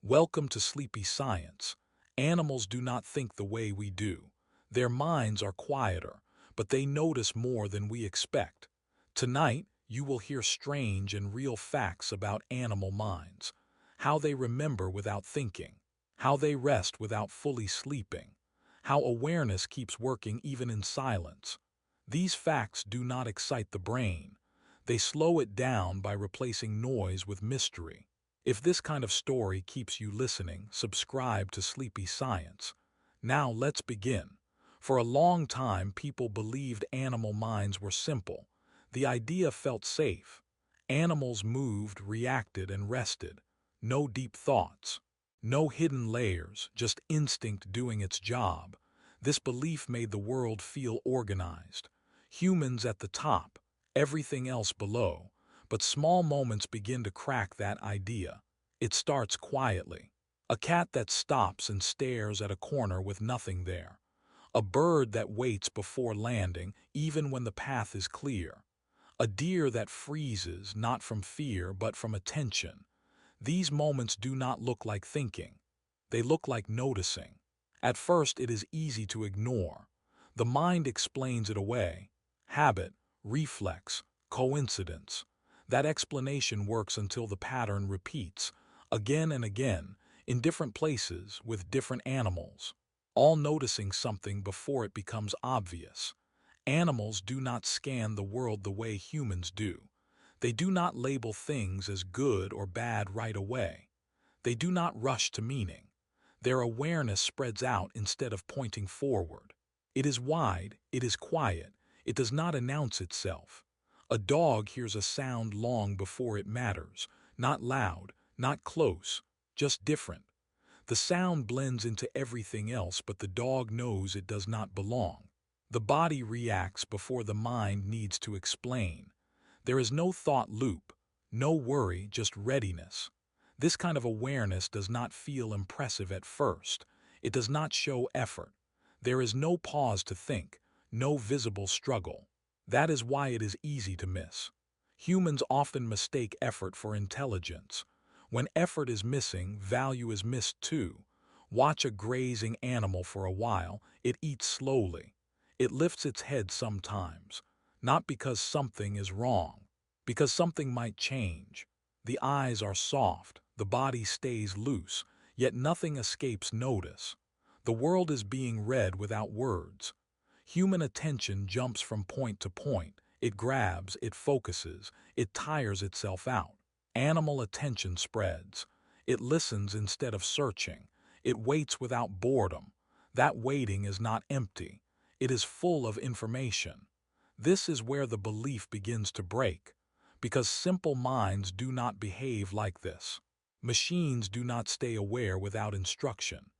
Welcome to Sleepy Science. Animals do not think the way we do. Their minds are quieter, but they notice more than we expect. Tonight, you will hear strange and real facts about animal minds. How they remember without thinking. How they rest without fully sleeping. How awareness keeps working even in silence. These facts do not excite the brain. They slow it down by replacing noise with mystery. If this kind of story keeps you listening, subscribe to Sleepy Science. Now let's begin. For a long time, people believed animal minds were simple. The idea felt safe. Animals moved, reacted, and rested. No deep thoughts. No hidden layers, just instinct doing its job. This belief made the world feel organized. Humans at the top, everything else below. But small moments begin to crack that idea. It starts quietly. A cat that stops and stares at a corner with nothing there. A bird that waits before landing, even when the path is clear. A deer that freezes, not from fear, but from attention. These moments do not look like thinking. They look like noticing. At first, it is easy to ignore. The mind explains it away. Habit, reflex, coincidence. That explanation works until the pattern repeats, again and again, in different places with different animals, all noticing something before it becomes obvious. Animals do not scan the world the way humans do. They do not label things as good or bad right away. They do not rush to meaning. Their awareness spreads out instead of pointing forward. It is wide, it is quiet, it does not announce itself. A dog hears a sound long before it matters, not loud, not close, just different. The sound blends into everything else, but the dog knows it does not belong. The body reacts before the mind needs to explain. There is no thought loop, no worry, just readiness. This kind of awareness does not feel impressive at first. It does not show effort. There is no pause to think, no visible struggle. That is why it is easy to miss. Humans often mistake effort for intelligence. When effort is missing, value is missed too. Watch a grazing animal for a while. It eats slowly. It lifts its head sometimes, not because something is wrong, because something might change. The eyes are soft, the body stays loose, yet nothing escapes notice. The world is being read without words. Human attention jumps from point to point. It grabs, it focuses, it tires itself out. Animal attention spreads. It listens instead of searching. It waits without boredom. That waiting is not empty. It is full of information. This is where the belief begins to break, because simple minds do not behave like this. Machines do not stay aware without instruction.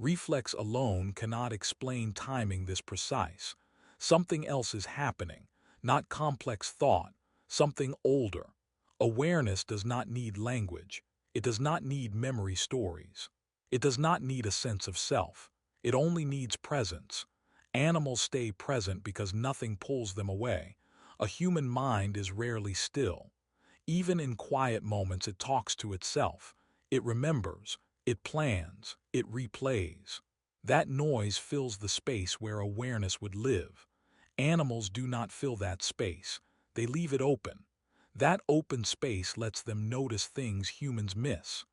Reflex alone cannot explain timing this precise. Something else is happening, not complex thought, something older. Awareness does not need language. It does not need memory stories. It does not need a sense of self. It only needs presence. Animals stay present because nothing pulls them away. A human mind is rarely still. Even in quiet moments, it talks to itself. It remembers. It plans, it replays. That noise fills the space where awareness would live. Animals do not fill that space. They leave it open. That open space lets them notice things humans miss.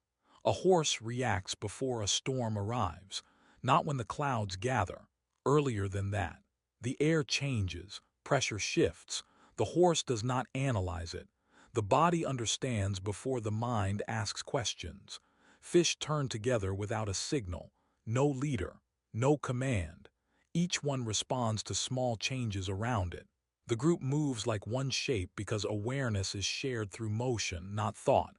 A horse reacts before a storm arrives, not when the clouds gather. Earlier than that, the air changes, pressure shifts. The horse does not analyze it. The body understands before the mind asks questions. Fish turn together without a signal, no leader, no command. Each one responds to small changes around it. The group moves like one shape because awareness is shared through motion, not thought.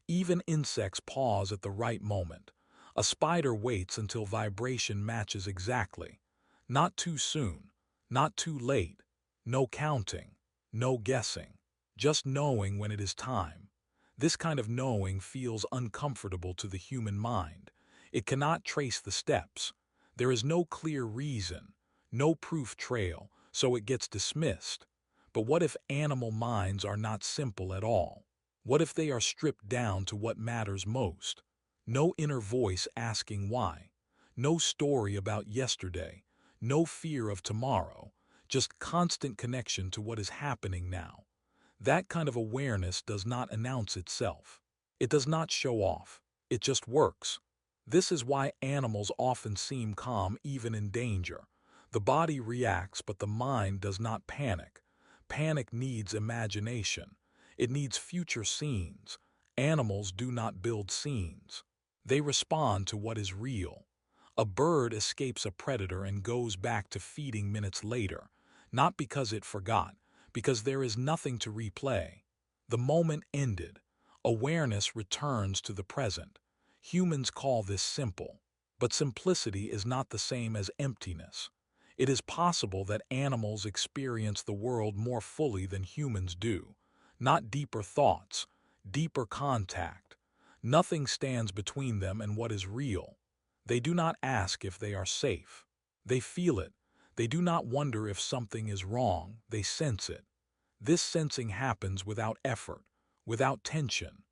Even insects pause at the right moment. A spider waits until vibration matches exactly. Not too soon, not too late. No counting, no guessing. Just knowing when it is time. This kind of knowing feels uncomfortable to the human mind. It cannot trace the steps. There is no clear reason, no proof trail, so it gets dismissed. But what if animal minds are not simple at all? What if they are stripped down to what matters most? No inner voice asking why. No story about yesterday. No fear of tomorrow. Just constant connection to what is happening now. That kind of awareness does not announce itself. It does not show off. It just works. This is why animals often seem calm even in danger. The body reacts, but the mind does not panic. Panic needs imagination. It needs future scenes. Animals do not build scenes. They respond to what is real. A bird escapes a predator and goes back to feeding minutes later, not because it forgot, because there is nothing to replay. The moment ended. Awareness returns to the present. Humans call this simple, but simplicity is not the same as emptiness. It is possible that animals experience the world more fully than humans do. Not deeper thoughts, deeper contact. Nothing stands between them and what is real. They do not ask if they are safe. They feel it. They do not wonder if something is wrong. They sense it. This sensing happens without effort, without tension.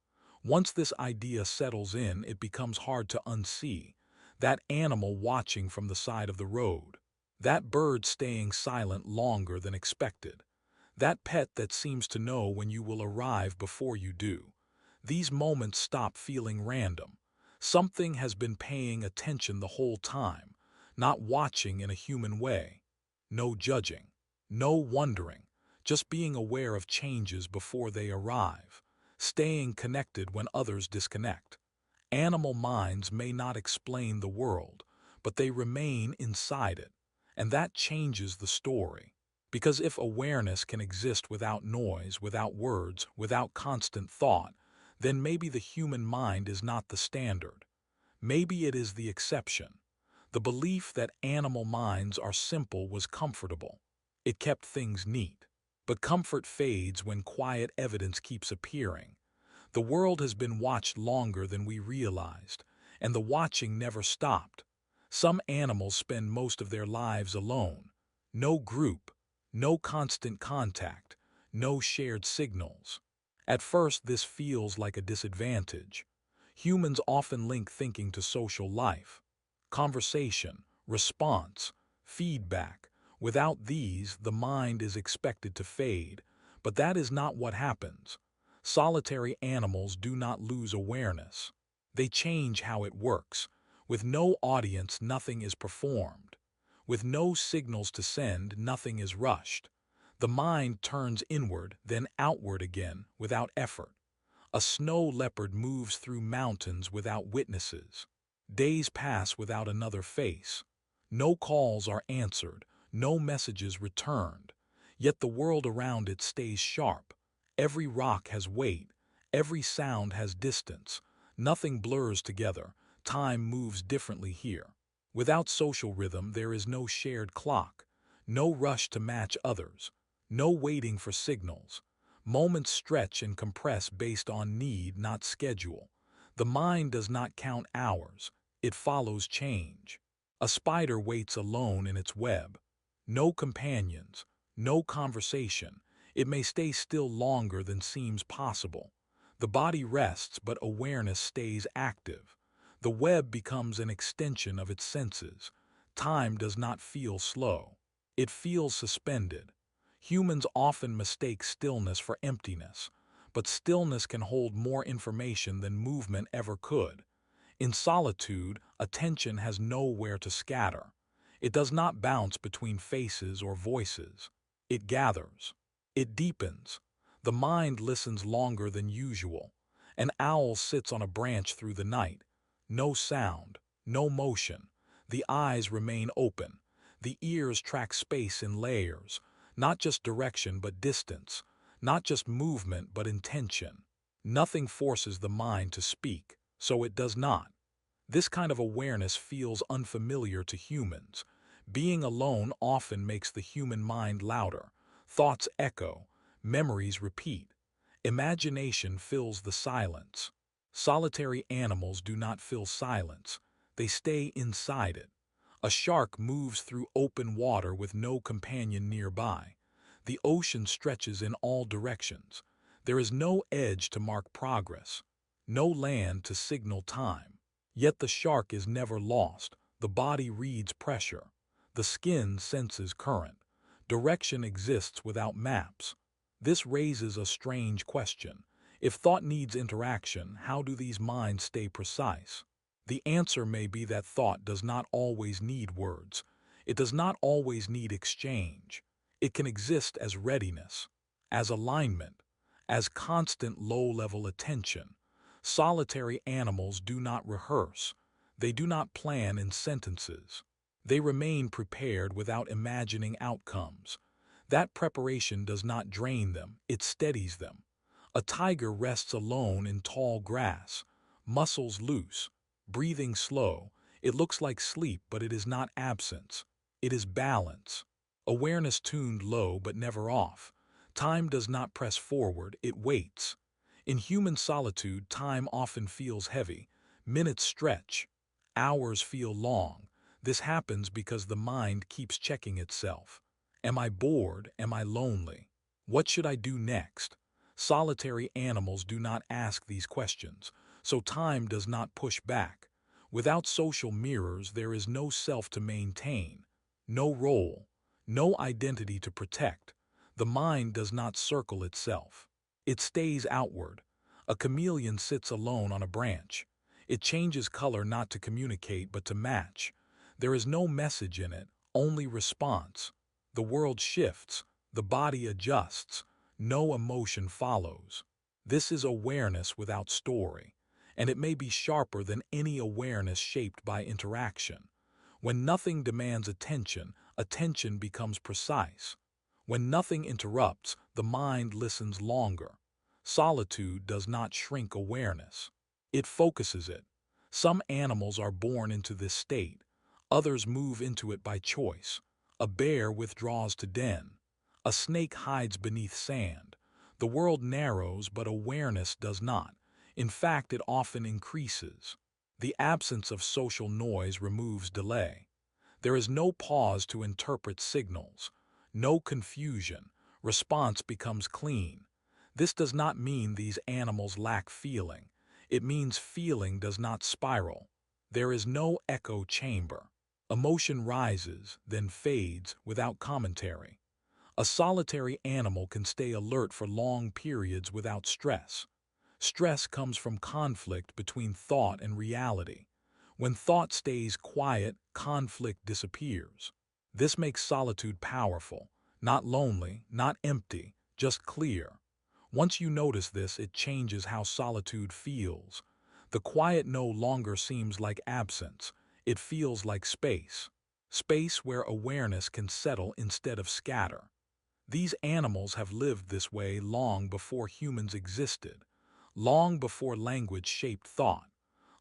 Once this idea settles in, it becomes hard to unsee. That animal watching from the side of the road. That bird staying silent longer than expected. That pet that seems to know when you will arrive before you do. These moments stop feeling random. Something has been paying attention the whole time, not watching in a human way. No judging, no wondering, just being aware of changes before they arrive, staying connected when others disconnect. Animal minds may not explain the world, but they remain inside it, and that changes the story. Because if awareness can exist without noise, without words, without constant thought, then maybe the human mind is not the standard. Maybe it is the exception. The belief that animal minds are simple was comfortable. It kept things neat. But comfort fades when quiet evidence keeps appearing. The world has been watched longer than we realized, and the watching never stopped. Some animals spend most of their lives alone. No group, no constant contact, no shared signals. At first, this feels like a disadvantage. Humans often link thinking to social life. Conversation, response, feedback. Without these, the mind is expected to fade. But that is not what happens. Solitary animals do not lose awareness. They change how it works. With no audience, nothing is performed. With no signals to send, nothing is rushed. The mind turns inward, then outward again, without effort. A snow leopard moves through mountains without witnesses. Days pass without another face. No calls are answered, no messages returned. Yet the world around it stays sharp. Every rock has weight, every sound has distance. Nothing blurs together, time moves differently here. Without social rhythm, there is no shared clock, no rush to match others, no waiting for signals. Moments stretch and compress based on need, not schedule. The mind does not count hours, it follows change. A spider waits alone in its web. No companions, no conversation. It may stay still longer than seems possible. The body rests, but awareness stays active. The web becomes an extension of its senses. Time does not feel slow. It feels suspended. Humans often mistake stillness for emptiness, but stillness can hold more information than movement ever could. In solitude, attention has nowhere to scatter. It does not bounce between faces or voices. It gathers. It deepens. The mind listens longer than usual. An owl sits on a branch through the night. No sound, no motion. The eyes remain open. The ears track space in layers, not just direction but distance, not just movement but intention. Nothing forces the mind to speak, so it does not. This kind of awareness feels unfamiliar to humans. Being alone often makes the human mind louder. Thoughts echo, memories repeat. Imagination fills the silence. Solitary animals do not fill silence. They stay inside it. A shark moves through open water with no companion nearby. The ocean stretches in all directions. There is no edge to mark progress, no land to signal time. Yet the shark is never lost. The body reads pressure. The skin senses current. Direction exists without maps. This raises a strange question. If thought needs interaction, how do these minds stay precise? The answer may be that thought does not always need words. It does not always need exchange. It can exist as readiness, as alignment, as constant low-level attention. Solitary animals do not rehearse. They do not plan in sentences. They remain prepared without imagining outcomes. That preparation does not drain them, it steadies them. A tiger rests alone in tall grass, muscles loose, breathing slow. It looks like sleep, but it is not absence. It is balance. Awareness tuned low but never off. Time does not press forward, it waits. In human solitude, time often feels heavy. Minutes stretch. Hours feel long. This happens because the mind keeps checking itself. Am I bored? Am I lonely? What should I do next? Solitary animals do not ask these questions, so time does not push back. Without social mirrors, there is no self to maintain, no role, no identity to protect. The mind does not circle itself. It stays outward. A chameleon sits alone on a branch. It changes color not to communicate but to match. There is no message in it, only response. The world shifts, the body adjusts, no emotion follows. This is awareness without story, and it may be sharper than any awareness shaped by interaction. When nothing demands attention, attention becomes precise. When nothing interrupts, the mind listens longer. Solitude does not shrink awareness. It focuses it. Some animals are born into this state. Others move into it by choice. A bear withdraws to den. A snake hides beneath sand. The world narrows, but awareness does not. In fact, it often increases. The absence of social noise removes delay. There is no pause to interpret signals. No confusion. Response becomes clean. This does not mean these animals lack feeling. It means feeling does not spiral. There is no echo chamber. Emotion rises, then fades without commentary. A solitary animal can stay alert for long periods without stress. Stress comes from conflict between thought and reality. When thought stays quiet, conflict disappears. This makes solitude powerful, not lonely, not empty, just clear. Once you notice this, it changes how solitude feels. The quiet no longer seems like absence. It feels like space. Space where awareness can settle instead of scatter. These animals have lived this way long before humans existed, long before language shaped thought,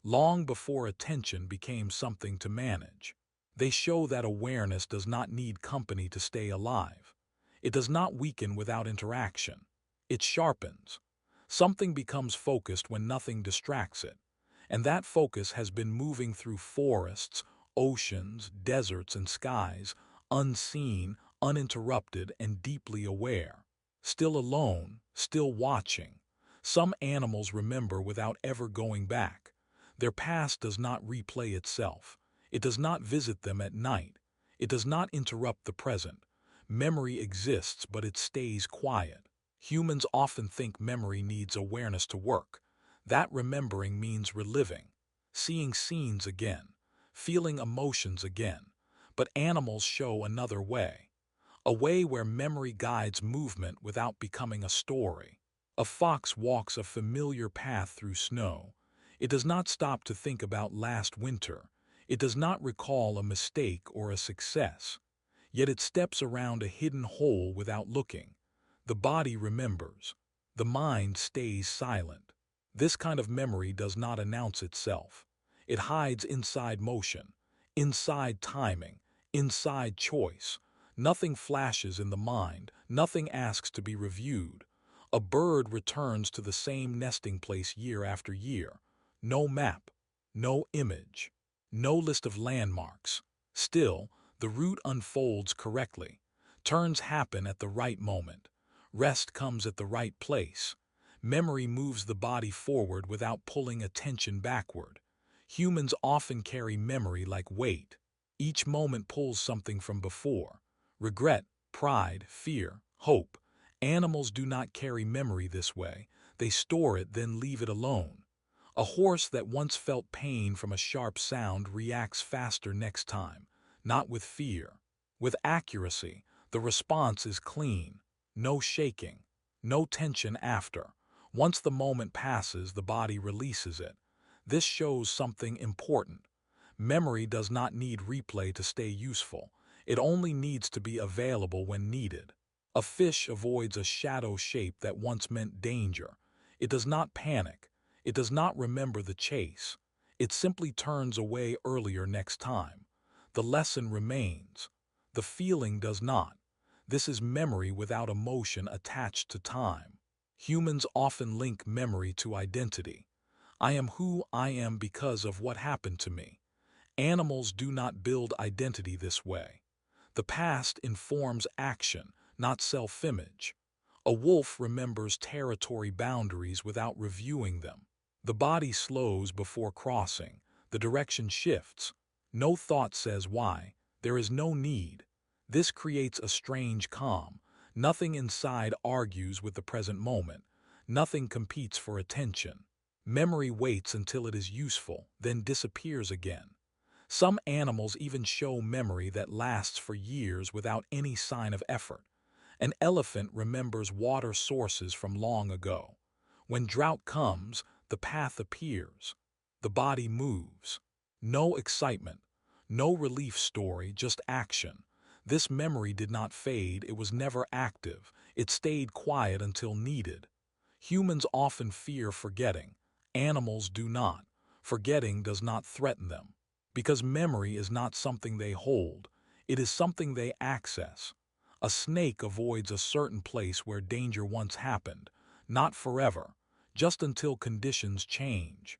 long before attention became something to manage. They show that awareness does not need company to stay alive. It does not weaken without interaction. It sharpens. Something becomes focused when nothing distracts it, and that focus has been moving through forests, oceans, deserts, and skies, unseen, uninterrupted, and deeply aware. Still alone, still watching. Some animals remember without ever going back. Their past does not replay itself. It does not visit them at night. It does not interrupt the present. Memory exists, but it stays quiet. Humans often think memory needs awareness to work. That remembering means reliving, seeing scenes again, feeling emotions again. But animals show another way. A way where memory guides movement without becoming a story. A fox walks a familiar path through snow. It does not stop to think about last winter. It does not recall a mistake or a success. Yet it steps around a hidden hole without looking. The body remembers. The mind stays silent. This kind of memory does not announce itself. It hides inside motion, inside timing, inside choice. Nothing flashes in the mind, nothing asks to be reviewed. A bird returns to the same nesting place year after year. No map, no image, no list of landmarks. Still, the route unfolds correctly. Turns happen at the right moment. Rest comes at the right place. Memory moves the body forward without pulling attention backward. Humans often carry memory like weight. Each moment pulls something from before. Regret, pride, fear, hope. Animals do not carry memory this way. They store it, then leave it alone. A horse that once felt pain from a sharp sound reacts faster next time, not with fear. With accuracy, the response is clean. No shaking, no tension after. Once the moment passes, the body releases it. This shows something important. Memory does not need replay to stay useful. It only needs to be available when needed. A fish avoids a shadow shape that once meant danger. It does not panic. It does not remember the chase. It simply turns away earlier next time. The lesson remains. The feeling does not. This is memory without emotion attached to time. Humans often link memory to identity. I am who I am because of what happened to me. Animals do not build identity this way. The past informs action, not self-image. A wolf remembers territory boundaries without reviewing them. The body slows before crossing. The direction shifts. No thought says why. There is no need. This creates a strange calm. Nothing inside argues with the present moment. Nothing competes for attention. Memory waits until it is useful, then disappears again. Some animals even show memory that lasts for years without any sign of effort. An elephant remembers water sources from long ago. When drought comes, the path appears. The body moves. No excitement, no relief story, just action. This memory did not fade, it was never active. It stayed quiet until needed. Humans often fear forgetting. Animals do not. Forgetting does not threaten them. Because memory is not something they hold, it is something they access. A snake avoids a certain place where danger once happened, not forever, just until conditions change.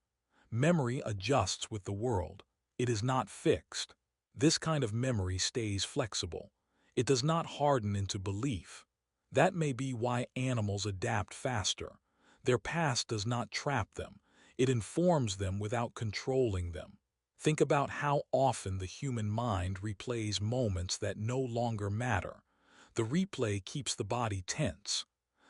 Memory adjusts with the world. It is not fixed. This kind of memory stays flexible. It does not harden into belief. That may be why animals adapt faster. Their past does not trap them. It informs them without controlling them. Think about how often the human mind replays moments that no longer matter. The replay keeps the body tense.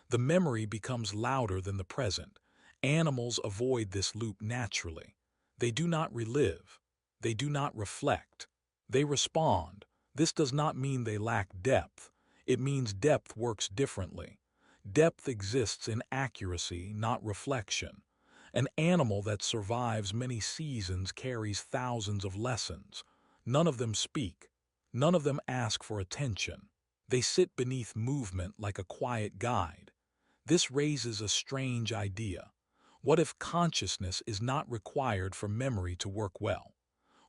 The memory becomes louder than the present. Animals avoid this loop naturally. They do not relive. They do not reflect. They respond. This does not mean they lack depth. It means depth works differently. Depth exists in accuracy, not reflection. An animal that survives many seasons carries thousands of lessons. None of them speak. None of them ask for attention. They sit beneath movement like a quiet guide. This raises a strange idea. What if consciousness is not required for memory to work well?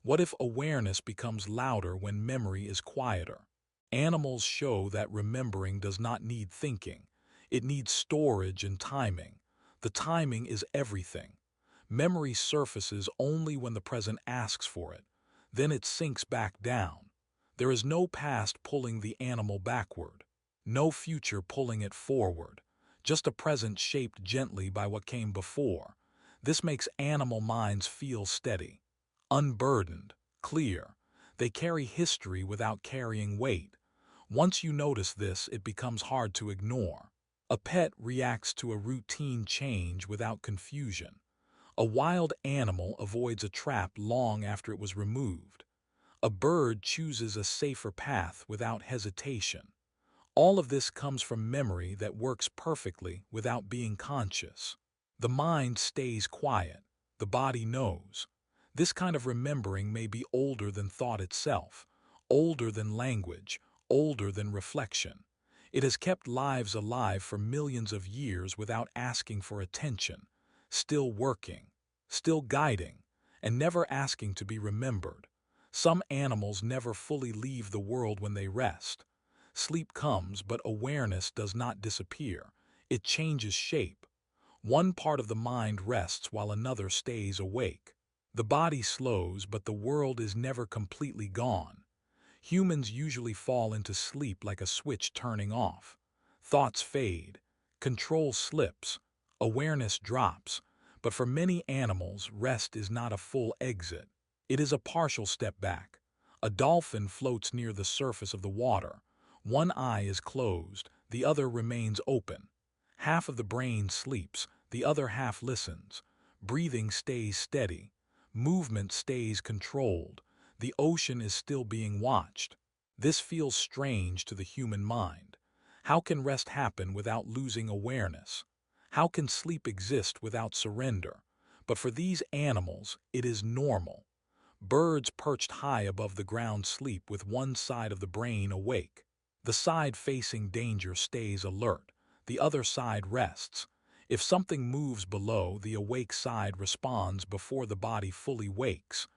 What if awareness becomes louder when memory is quieter? Animals show that remembering does not need thinking. It needs storage and timing. The timing is everything. Memory surfaces only when the present asks for it. Then it sinks back down. There is no past pulling the animal backward. No future pulling it forward. Just a present shaped gently by what came before. This makes animal minds feel steady, unburdened, clear. They carry history without carrying weight. Once you notice this, it becomes hard to ignore. A pet reacts to a routine change without confusion. A wild animal avoids a trap long after it was removed. A bird chooses a safer path without hesitation. All of this comes from memory that works perfectly without being conscious. The mind stays quiet. The body knows. This kind of remembering may be older than thought itself, older than language, older than reflection. It has kept lives alive for millions of years without asking for attention, still working, still guiding, and never asking to be remembered. Some animals never fully leave the world when they rest. Sleep comes, but awareness does not disappear. It changes shape. One part of the mind rests while another stays awake. The body slows, but the world is never completely gone. Humans usually fall into sleep like a switch turning off. Thoughts fade. Control slips. Awareness drops. But for many animals, rest is not a full exit. It is a partial step back. A dolphin floats near the surface of the water. One eye is closed, the other remains open. Half of the brain sleeps, the other half listens. Breathing stays steady. Movement stays controlled. The ocean is still being watched. This feels strange to the human mind. How can rest happen without losing awareness? How can sleep exist without surrender? But for these animals, it is normal. Birds perched high above the ground sleep with one side of the brain awake. The side facing danger stays alert. The other side rests. If something moves below, the awake side responds before the body fully wakes.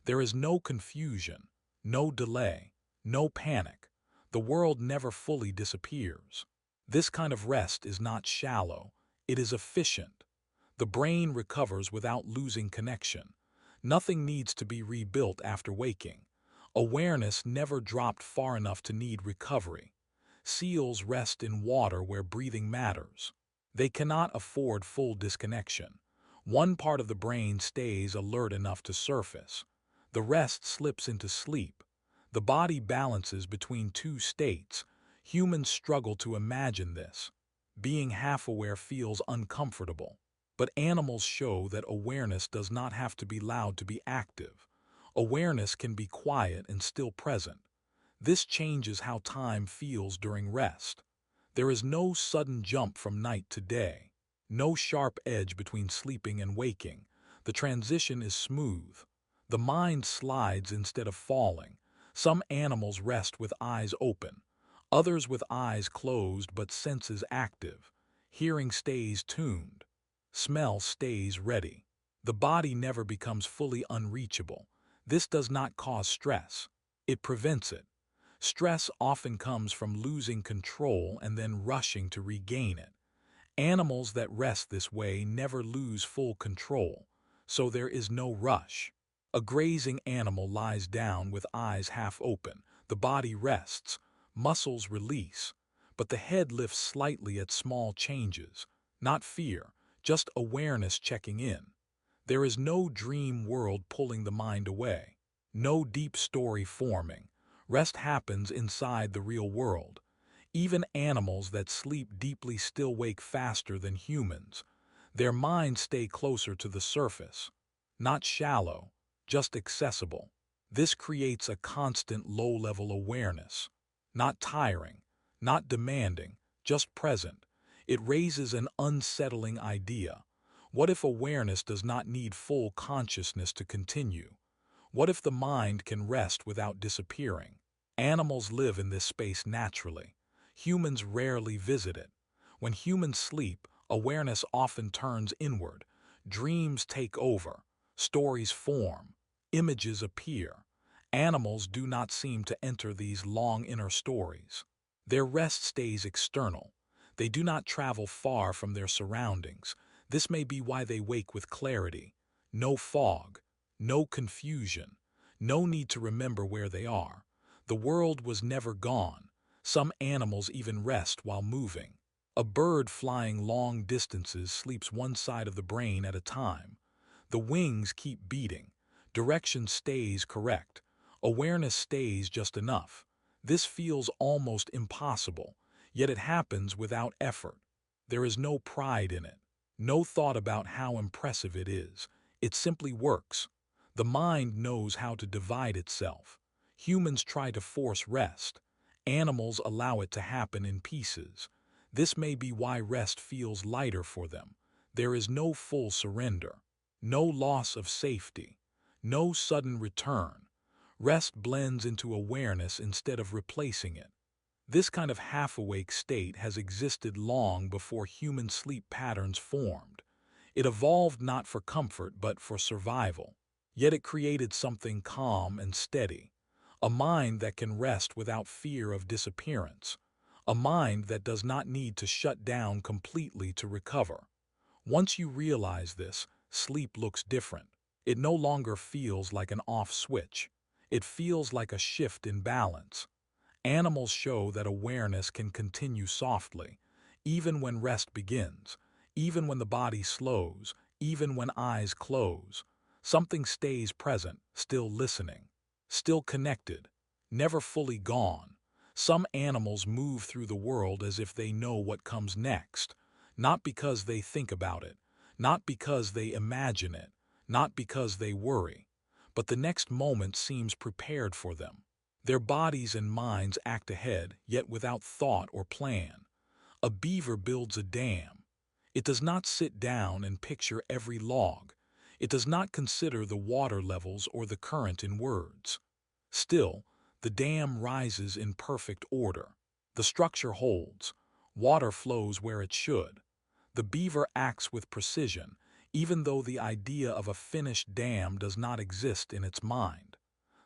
There is no confusion, no delay, no panic. The world never fully disappears. This kind of rest is not shallow, it is efficient. The brain recovers without losing connection. Nothing needs to be rebuilt after waking. Awareness never dropped far enough to need recovery. Seals rest in water where breathing matters. They cannot afford full disconnection. One part of the brain stays alert enough to surface. The rest slips into sleep. The body balances between two states. Humans struggle to imagine this. Being half-aware feels uncomfortable. But animals show that awareness does not have to be loud to be active. Awareness can be quiet and still present. This changes how time feels during rest. There is no sudden jump from night to day. No sharp edge between sleeping and waking. The transition is smooth. The mind slides instead of falling. Some animals rest with eyes open. Others with eyes closed but senses active. Hearing stays tuned. Smell stays ready. The body never becomes fully unreachable. This does not cause stress. It prevents it. Stress often comes from losing control and then rushing to regain it. Animals that rest this way never lose full control, so there is no rush. A grazing animal lies down with eyes half open. The body rests, muscles release, but the head lifts slightly at small changes. Not fear, just awareness checking in. There is no dream world pulling the mind away. No deep story forming. Rest happens inside the real world. Even animals that sleep deeply still wake faster than humans. Their minds stay closer to the surface. Not shallow, just accessible. This creates a constant low-level awareness. Not tiring, not demanding, just present. It raises an unsettling idea. What if awareness does not need full consciousness to continue? What if the mind can rest without disappearing? Animals live in this space naturally. Humans rarely visit it. When humans sleep, awareness often turns inward. Dreams take over. Stories form. Images appear. Animals do not seem to enter these long inner stories. Their rest stays external. They do not travel far from their surroundings. This may be why they wake with clarity. No fog, no confusion, no need to remember where they are. The world was never gone. Some animals even rest while moving. A bird flying long distances sleeps one side of the brain at a time. The wings keep beating. Direction stays correct. Awareness stays just enough. This feels almost impossible, yet it happens without effort. There is no pride in it. No thought about how impressive it is. It simply works. The mind knows how to divide itself. Humans try to force rest. Animals allow it to happen in pieces. This may be why rest feels lighter for them. There is no full surrender. No loss of safety. No sudden return. Rest blends into awareness instead of replacing it. This kind of half-awake state has existed long before human sleep patterns formed. It evolved not for comfort but for survival. Yet it created something calm and steady. A mind that can rest without fear of disappearance. A mind that does not need to shut down completely to recover. Once you realize this, sleep looks different. It no longer feels like an off switch. It feels like a shift in balance. Animals show that awareness can continue softly, even when rest begins, even when the body slows, even when eyes close. Something stays present, still listening, still connected, never fully gone. Some animals move through the world as if they know what comes next, not because they think about it, not because they imagine it, not because they worry, but the next moment seems prepared for them. Their bodies and minds act ahead, yet without thought or plan. A beaver builds a dam. It does not sit down and picture every log. It does not consider the water levels or the current in words. Still, the dam rises in perfect order. The structure holds. Water flows where it should. The beaver acts with precision, even though the idea of a finished dam does not exist in its mind.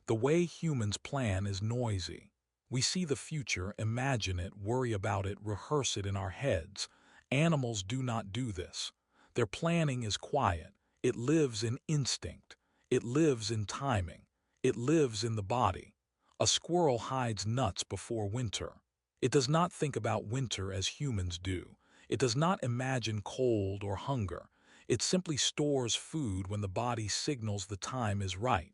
The way humans plan is noisy. We see the future, imagine it, worry about it, rehearse it in our heads. Animals do not do this. Their planning is quiet. It lives in instinct. It lives in timing. It lives in the body. A squirrel hides nuts before winter. It does not think about winter as humans do. It does not imagine cold or hunger. It simply stores food when the body signals the time is right.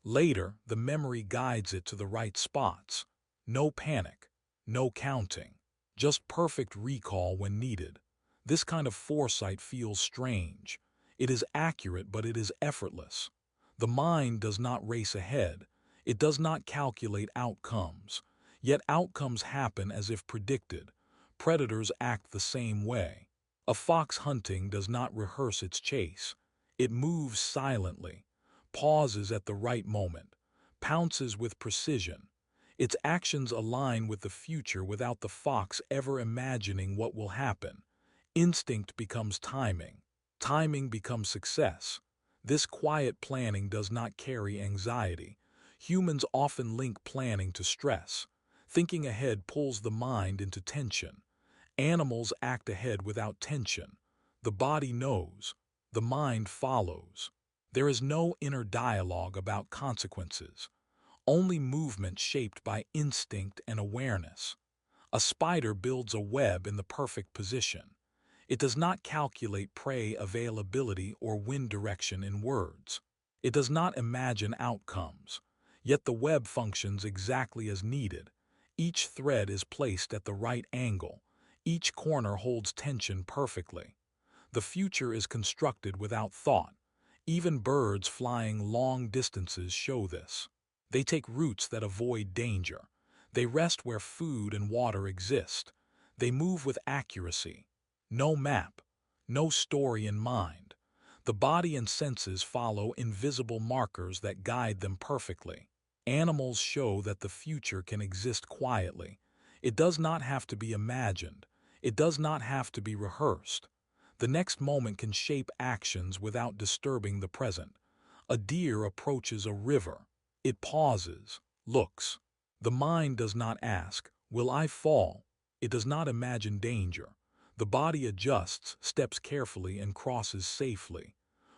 Later, the memory guides it to the right spots. No panic, no counting, just perfect recall when needed. This kind of foresight feels strange. It is accurate, but it is effortless. The mind does not race ahead. It does not calculate outcomes. Yet outcomes happen as if predicted. Predators act the same way. A fox hunting does not rehearse its chase. It moves silently, pauses at the right moment, pounces with precision. Its actions align with the future without the fox ever imagining what will happen. Instinct becomes timing. Timing becomes success. This quiet planning does not carry anxiety. Humans often link planning to stress. Thinking ahead pulls the mind into tension. Animals act ahead without tension. The body knows. The mind follows. There is no inner dialogue about consequences. Only movement shaped by instinct and awareness. A spider builds a web in the perfect position. It does not calculate prey availability or wind direction in words. It does not imagine outcomes. Yet the web functions exactly as needed. Each thread is placed at the right angle. Each corner holds tension perfectly. The future is constructed without thought. Even birds flying long distances show this. They take routes that avoid danger. They rest where food and water exist. They move with accuracy. No map, no story in mind. The body and senses follow invisible markers that guide them perfectly. Animals show that the future can exist quietly. It does not have to be imagined. It does not have to be rehearsed. The next moment can shape actions without disturbing the present. A deer approaches a river. It pauses, looks. The mind does not ask, "Will I fall?" It does not imagine danger. The body adjusts, steps carefully, and crosses safely.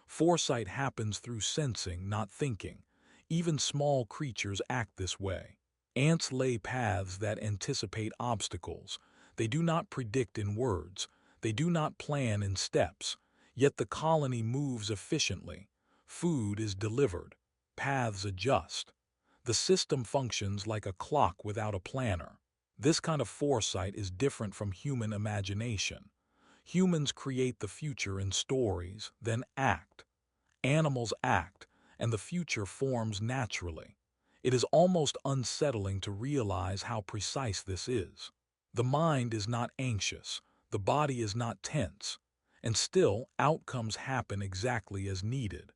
Foresight happens through sensing, not thinking. Even small creatures act this way. Ants lay paths that anticipate obstacles. They do not predict in words. They do not plan in steps. Yet the colony moves efficiently. Food is delivered. Paths adjust. The system functions like a clock without a planner. This kind of foresight is different from human imagination. Humans create the future in stories, then act. Animals act, and the future forms naturally. It is almost unsettling to realize how precise this is. The mind is not anxious, the body is not tense, and still outcomes happen exactly as needed.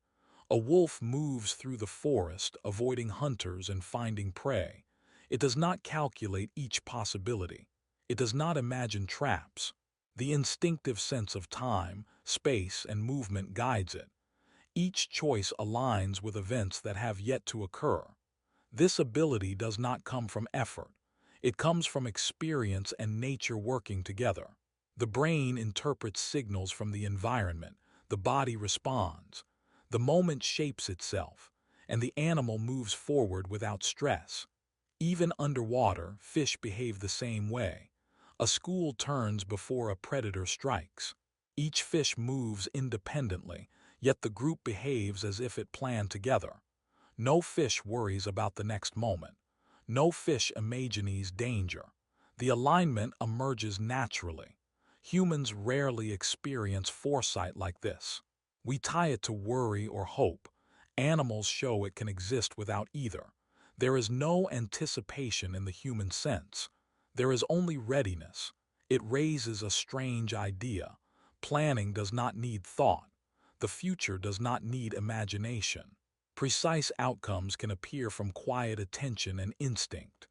A wolf moves through the forest, avoiding hunters and finding prey. It does not calculate each possibility. It does not imagine traps. The instinctive sense of time, space, and movement guides it. Each choice aligns with events that have yet to occur. This ability does not come from effort. It comes from experience and nature working together. The brain interprets signals from the environment. The body responds. The moment shapes itself, and the animal moves forward without stress. Even underwater, fish behave the same way. A school turns before a predator strikes. Each fish moves independently, yet the group behaves as if it planned together. No fish worries about the next moment. No fish imagines danger. The alignment emerges naturally. Humans rarely experience foresight like this. We tie it to worry or hope. Animals show it can exist without either. There is no anticipation in the human sense. There is only readiness. It raises a strange idea. Planning does not need thought. The future does not need imagination. Precise outcomes can appear from quiet attention and instinct.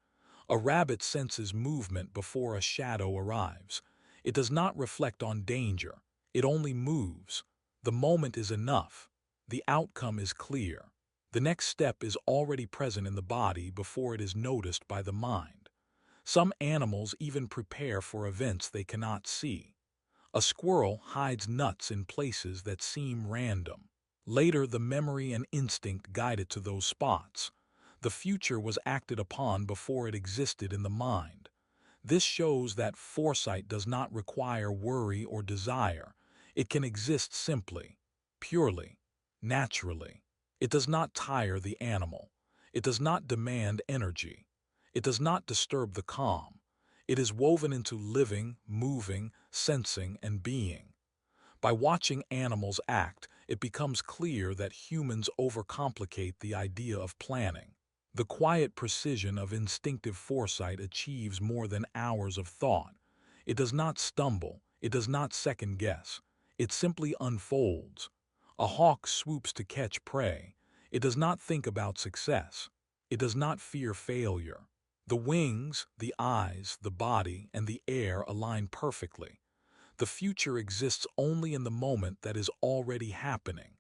A rabbit senses movement before a shadow arrives. It does not reflect on danger. It only moves. The moment is enough. The outcome is clear. The next step is already present in the body before it is noticed by the mind. Some animals even prepare for events they cannot see. A squirrel hides nuts in places that seem random. Later, the memory and instinct guide it to those spots. The future was acted upon before it existed in the mind. This shows that foresight does not require worry or desire. It can exist simply, purely, naturally. It does not tire the animal. It does not demand energy. It does not disturb the calm. It is woven into living, moving, sensing, and being. By watching animals act, it becomes clear that humans overcomplicate the idea of planning. The quiet precision of instinctive foresight achieves more than hours of thought. It does not stumble. It does not second guess. It simply unfolds. A hawk swoops to catch prey. It does not think about success. It does not fear failure. The wings, the eyes, the body, and the air align perfectly. The future exists only in the moment that is already happening.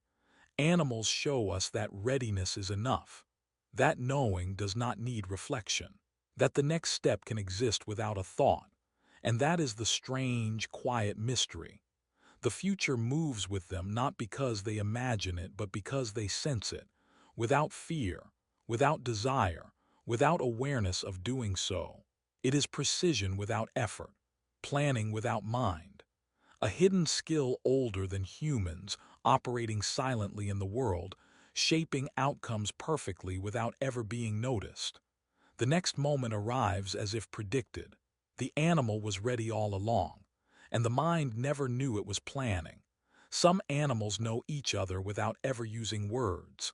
Animals show us that readiness is enough. That knowing does not need reflection. That the next step can exist without a thought. And that is the strange, quiet mystery. The future moves with them not because they imagine it, but because they sense it, without fear, without desire, without awareness of doing so. It is precision without effort, planning without mind. A hidden skill older than humans, operating silently in the world, shaping outcomes perfectly without ever being noticed. The next moment arrives as if predicted. The animal was ready all along, and the mind never knew it was planning. Some animals know each other without ever using words.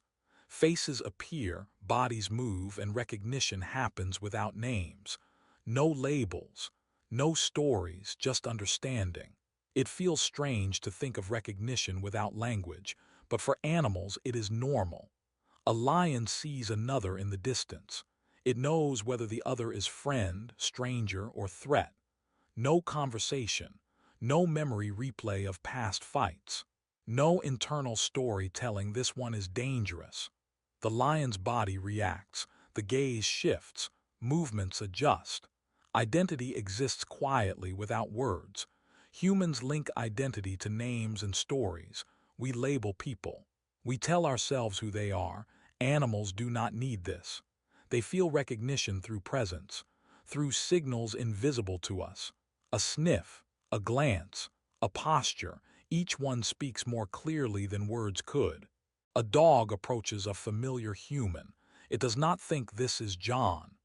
Faces appear, bodies move, and recognition happens without names. No labels, no stories, just understanding. It feels strange to think of recognition without language, but for animals it is normal. A lion sees another in the distance. It knows whether the other is friend, stranger, or threat. No conversation, no memory replay of past fights. No internal story telling this one is dangerous. The lion's body reacts, the gaze shifts, movements adjust. Identity exists quietly without words. Humans link identity to names and stories. We label people. We tell ourselves who they are. Animals do not need this. They feel recognition through presence, through signals invisible to us. A sniff, a glance, a posture, each one speaks more clearly than words could. A dog approaches a familiar human. It does not think this is John.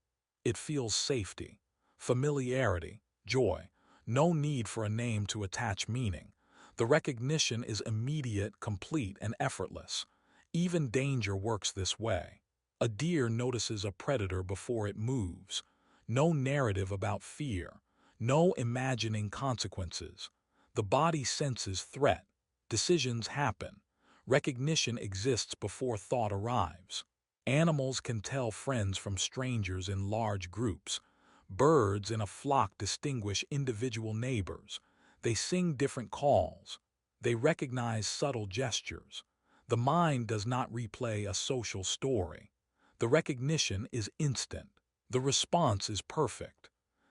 It feels safety, familiarity, joy. No need for a name to attach meaning. The recognition is immediate, complete, and effortless. Even danger works this way. A deer notices a predator before it moves. No narrative about fear. No imagining consequences. The body senses threat. Decisions happen. Recognition exists before thought arrives. Animals can tell friends from strangers in large groups. Birds in a flock distinguish individual neighbors. They sing different calls. They recognize subtle gestures. The mind does not replay a social story. The recognition is instant. The response is perfect.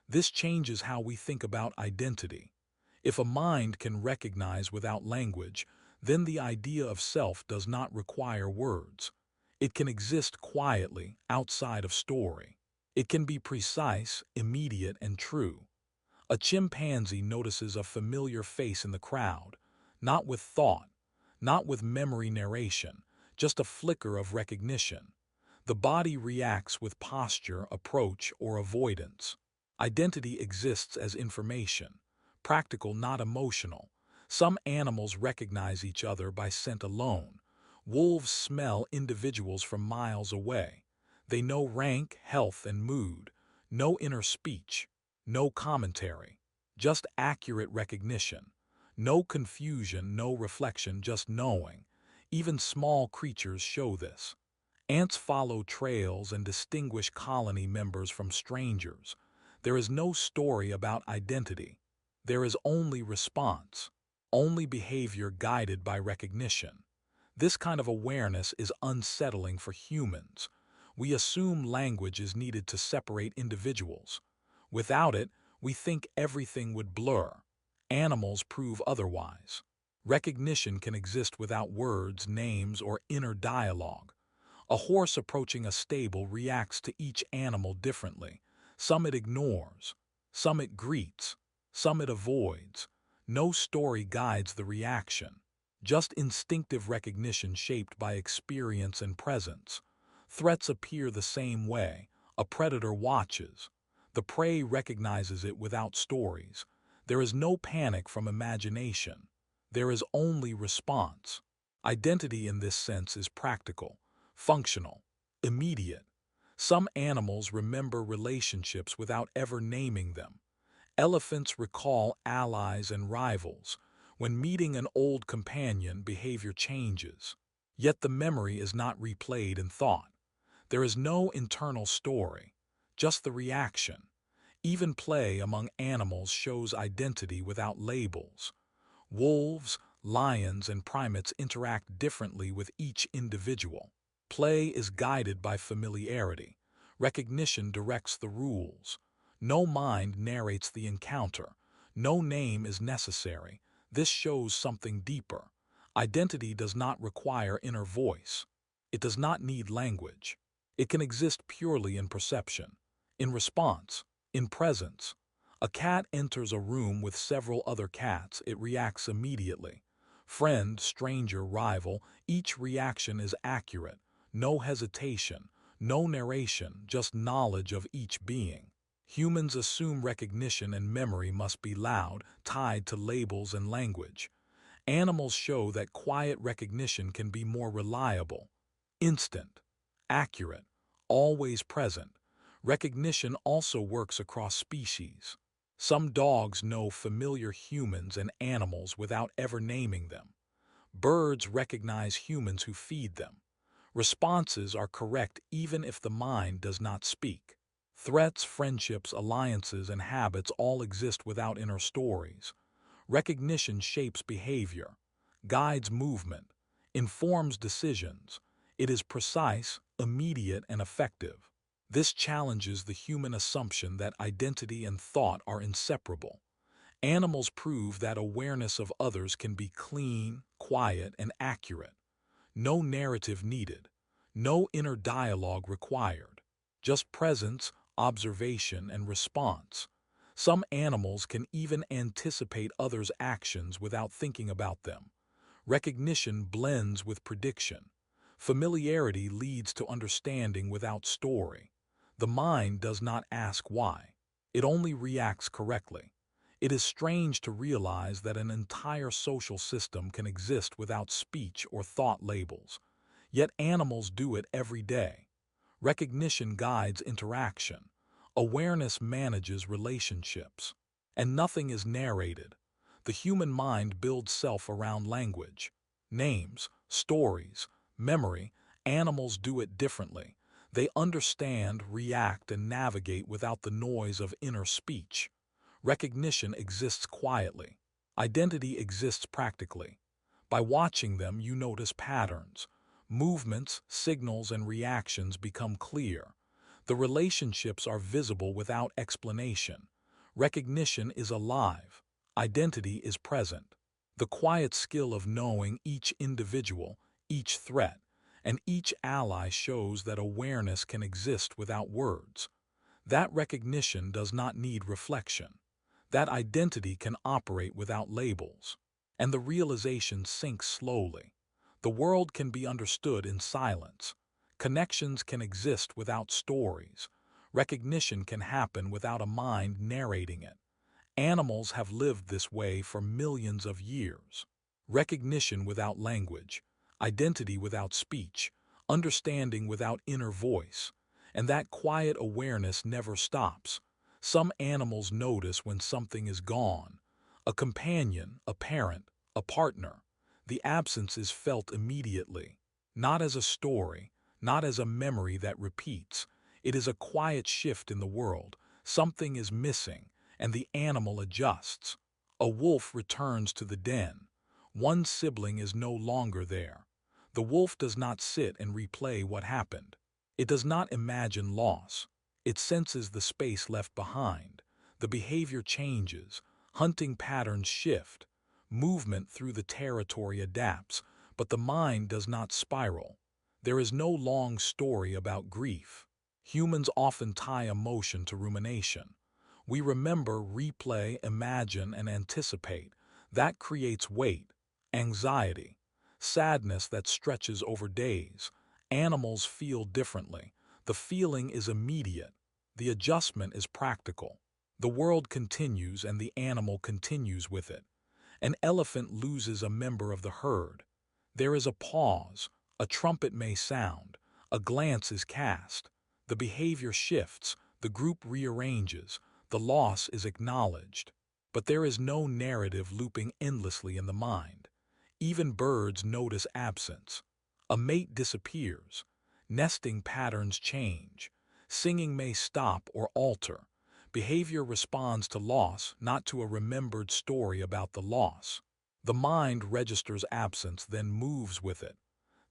This changes how we think about identity. If a mind can recognize without language, then the idea of self does not require words. It can exist quietly, outside of story. It can be precise, immediate, and true. A chimpanzee notices a familiar face in the crowd. not with thought, not with memory narration, just a flicker of recognition. The body reacts with posture, approach, or avoidance. Identity exists as information, practical, not emotional. Some animals recognize each other by scent alone. Wolves smell individuals from miles away. They know rank, health, and mood. No inner speech, no commentary, just accurate recognition. No confusion, no reflection, just knowing. Even small creatures show this. Ants follow trails and distinguish colony members from strangers. There is no story about identity. There is only response, only behavior guided by recognition. This kind of awareness is unsettling for humans. We assume language is needed to separate individuals. Without it, we think everything would blur. Animals prove otherwise. Recognition can exist without words, names, or inner dialogue. A horse approaching a stable reacts to each animal differently. Some it ignores, some it greets, some it avoids. No story guides the reaction, just instinctive recognition shaped by experience and presence. Threats appear the same way. A predator watches. The prey recognizes it without stories. There is no panic from imagination. There is only response. Identity in this sense is practical, functional, immediate. Some animals remember relationships without ever naming them. Elephants recall allies and rivals. When meeting an old companion, behavior changes. Yet the memory is not replayed in thought. There is no internal story, just the reaction. Even play among animals shows identity without labels. Wolves, lions, and primates interact differently with each individual. Play is guided by familiarity. Recognition directs the rules. No mind narrates the encounter. No name is necessary. This shows something deeper. Identity does not require inner voice. It does not need language. It can exist purely in perception, in response, in presence. A cat enters a room with several other cats, it reacts immediately. Friend, stranger, rival, each reaction is accurate. No hesitation, no narration, just knowledge of each being. Humans assume recognition and memory must be loud, tied to labels and language. Animals show that quiet recognition can be more reliable, instant, accurate, always present. Recognition also works across species. Some dogs know familiar humans and animals without ever naming them. Birds recognize humans who feed them. Responses are correct even if the mind does not speak. Threats, friendships, alliances, and habits all exist without inner stories. Recognition shapes behavior, guides movement, informs decisions. It is precise, immediate, and effective. This challenges the human assumption that identity and thought are inseparable. Animals prove that awareness of others can be clean, quiet, and accurate. No narrative needed, no inner dialogue required. Just presence, observation, and response. Some animals can even anticipate others' actions without thinking about them. Recognition blends with prediction. Familiarity leads to understanding without story. The mind does not ask why. It only reacts correctly. It is strange to realize that an entire social system can exist without speech or thought labels. Yet animals do it every day. Recognition guides interaction. Awareness manages relationships. And nothing is narrated. The human mind builds self around language. Names, stories, memory. Animals do it differently. They understand, react, and navigate without the noise of inner speech. Recognition exists quietly. Identity exists practically. By watching them, you notice patterns. Movements, signals, and reactions become clear. The relationships are visible without explanation. Recognition is alive. Identity is present. The quiet skill of knowing each individual, each threat, and each ally shows that awareness can exist without words. That recognition does not need reflection. That identity can operate without labels. and the realization sinks slowly. The world can be understood in silence. Connections can exist without stories. Recognition can happen without a mind narrating it. Animals have lived this way for millions of years. Recognition without language, identity without speech, understanding without inner voice. And that quiet awareness never stops. Some animals notice when something is gone. A companion, a parent, a partner. The absence is felt immediately. Not as a story, not as a memory that repeats. It is a quiet shift in the world. Something is missing, and the animal adjusts. A wolf returns to the den. One sibling is no longer there. The wolf does not sit and replay what happened. It does not imagine loss. It senses the space left behind. The behavior changes. Hunting patterns shift. Movement through the territory adapts, but the mind does not spiral. There is no long story about grief. Humans often tie emotion to rumination. We remember, replay, imagine, and anticipate. That creates weight, anxiety, sadness that stretches over days. Animals feel differently. The feeling is immediate. The adjustment is practical. The world continues and the animal continues with it. An elephant loses a member of the herd. There is a pause. A trumpet may sound. A glance is cast. The behavior shifts. The group rearranges. The loss is acknowledged. But there is no narrative looping endlessly in the mind. Even birds notice absence. A mate disappears. Nesting patterns change. Singing may stop or alter. Behavior responds to loss, not to a remembered story about the loss. The mind registers absence, then moves with it.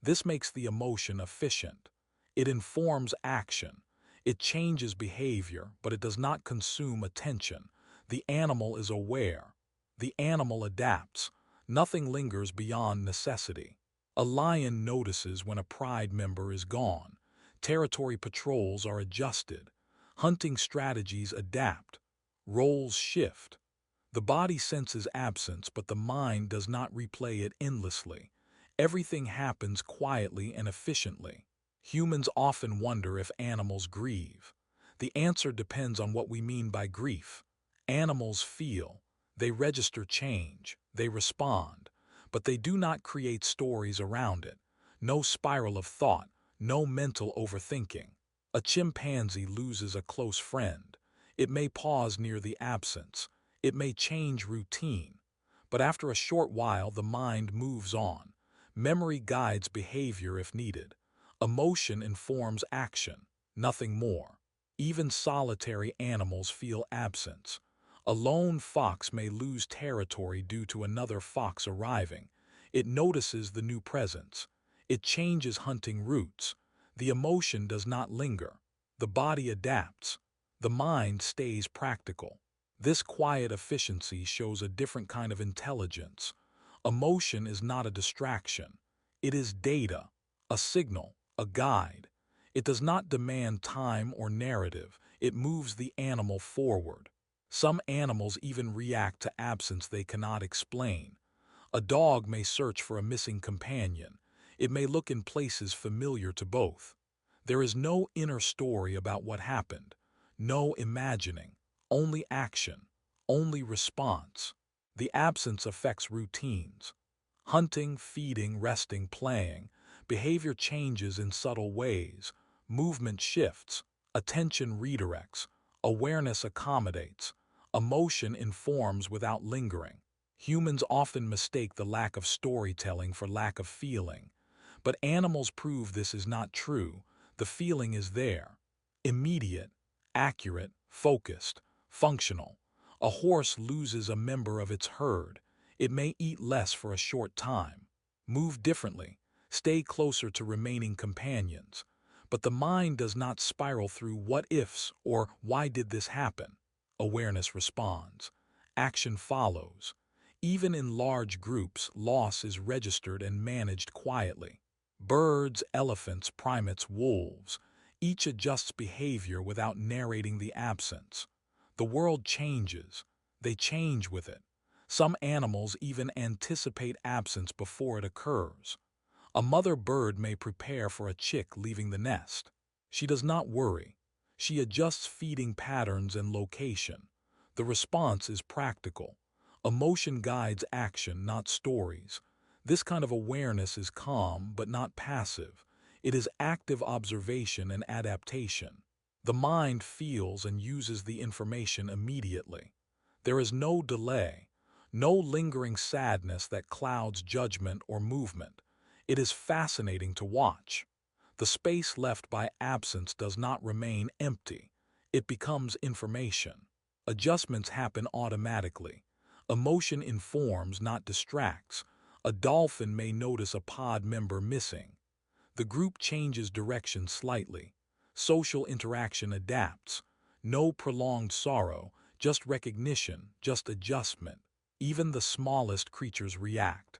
This makes the emotion efficient. It informs action. It changes behavior, but it does not consume attention. The animal is aware. The animal adapts. Nothing lingers beyond necessity. A lion notices when a pride member is gone. Territory patrols are adjusted. Hunting strategies adapt. Roles shift. The body senses absence, but the mind does not replay it endlessly. Everything happens quietly and efficiently. Humans often wonder if animals grieve. The answer depends on what we mean by grief. Animals feel. They register change. They respond. But they do not create stories around it. No spiral of thought. No mental overthinking. A chimpanzee loses a close friend. It may pause near the absence. It may change routine. But after a short while, the mind moves on. Memory guides behavior if needed. Emotion informs action, nothing more. Even solitary animals feel absence. A lone fox may lose territory due to another fox arriving. It notices the new presence. It changes hunting routes. The emotion does not linger. The body adapts. The mind stays practical. This quiet efficiency shows a different kind of intelligence. Emotion is not a distraction. It is data, a signal, a guide. It does not demand time or narrative. It moves the animal forward. Some animals even react to absence they cannot explain. A dog may search for a missing companion. It may look in places familiar to both. There is no inner story about what happened, no imagining, only action, only response. The absence affects routines. Hunting, feeding, resting, playing. Behavior changes in subtle ways. Movement shifts. Attention redirects. Awareness accommodates. Emotion informs without lingering. Humans often mistake the lack of storytelling for lack of feeling. But animals prove this is not true. The feeling is there. Immediate, accurate, focused, functional. A horse loses a member of its herd. It may eat less for a short time, move differently, stay closer to remaining companions. But the mind does not spiral through what-ifs or why did this happen. Awareness responds. Action follows. Even in large groups, loss is registered and managed quietly. Birds, elephants, primates, wolves, each adjusts behavior without narrating the absence. The world changes. They change with it. Some animals even anticipate absence before it occurs. A mother bird may prepare for a chick leaving the nest. She does not worry. She adjusts feeding patterns and location. The response is practical. Emotion guides action, not stories. This kind of awareness is calm but not passive. It is active observation and adaptation. The mind feels and uses the information immediately. There is no delay, no lingering sadness that clouds judgment or movement. It is fascinating to watch. The space left by absence does not remain empty. It becomes information. Adjustments happen automatically. Emotion informs, not distracts. A dolphin may notice a pod member missing. The group changes direction slightly. Social interaction adapts. No prolonged sorrow, just recognition, just adjustment. Even the smallest creatures react.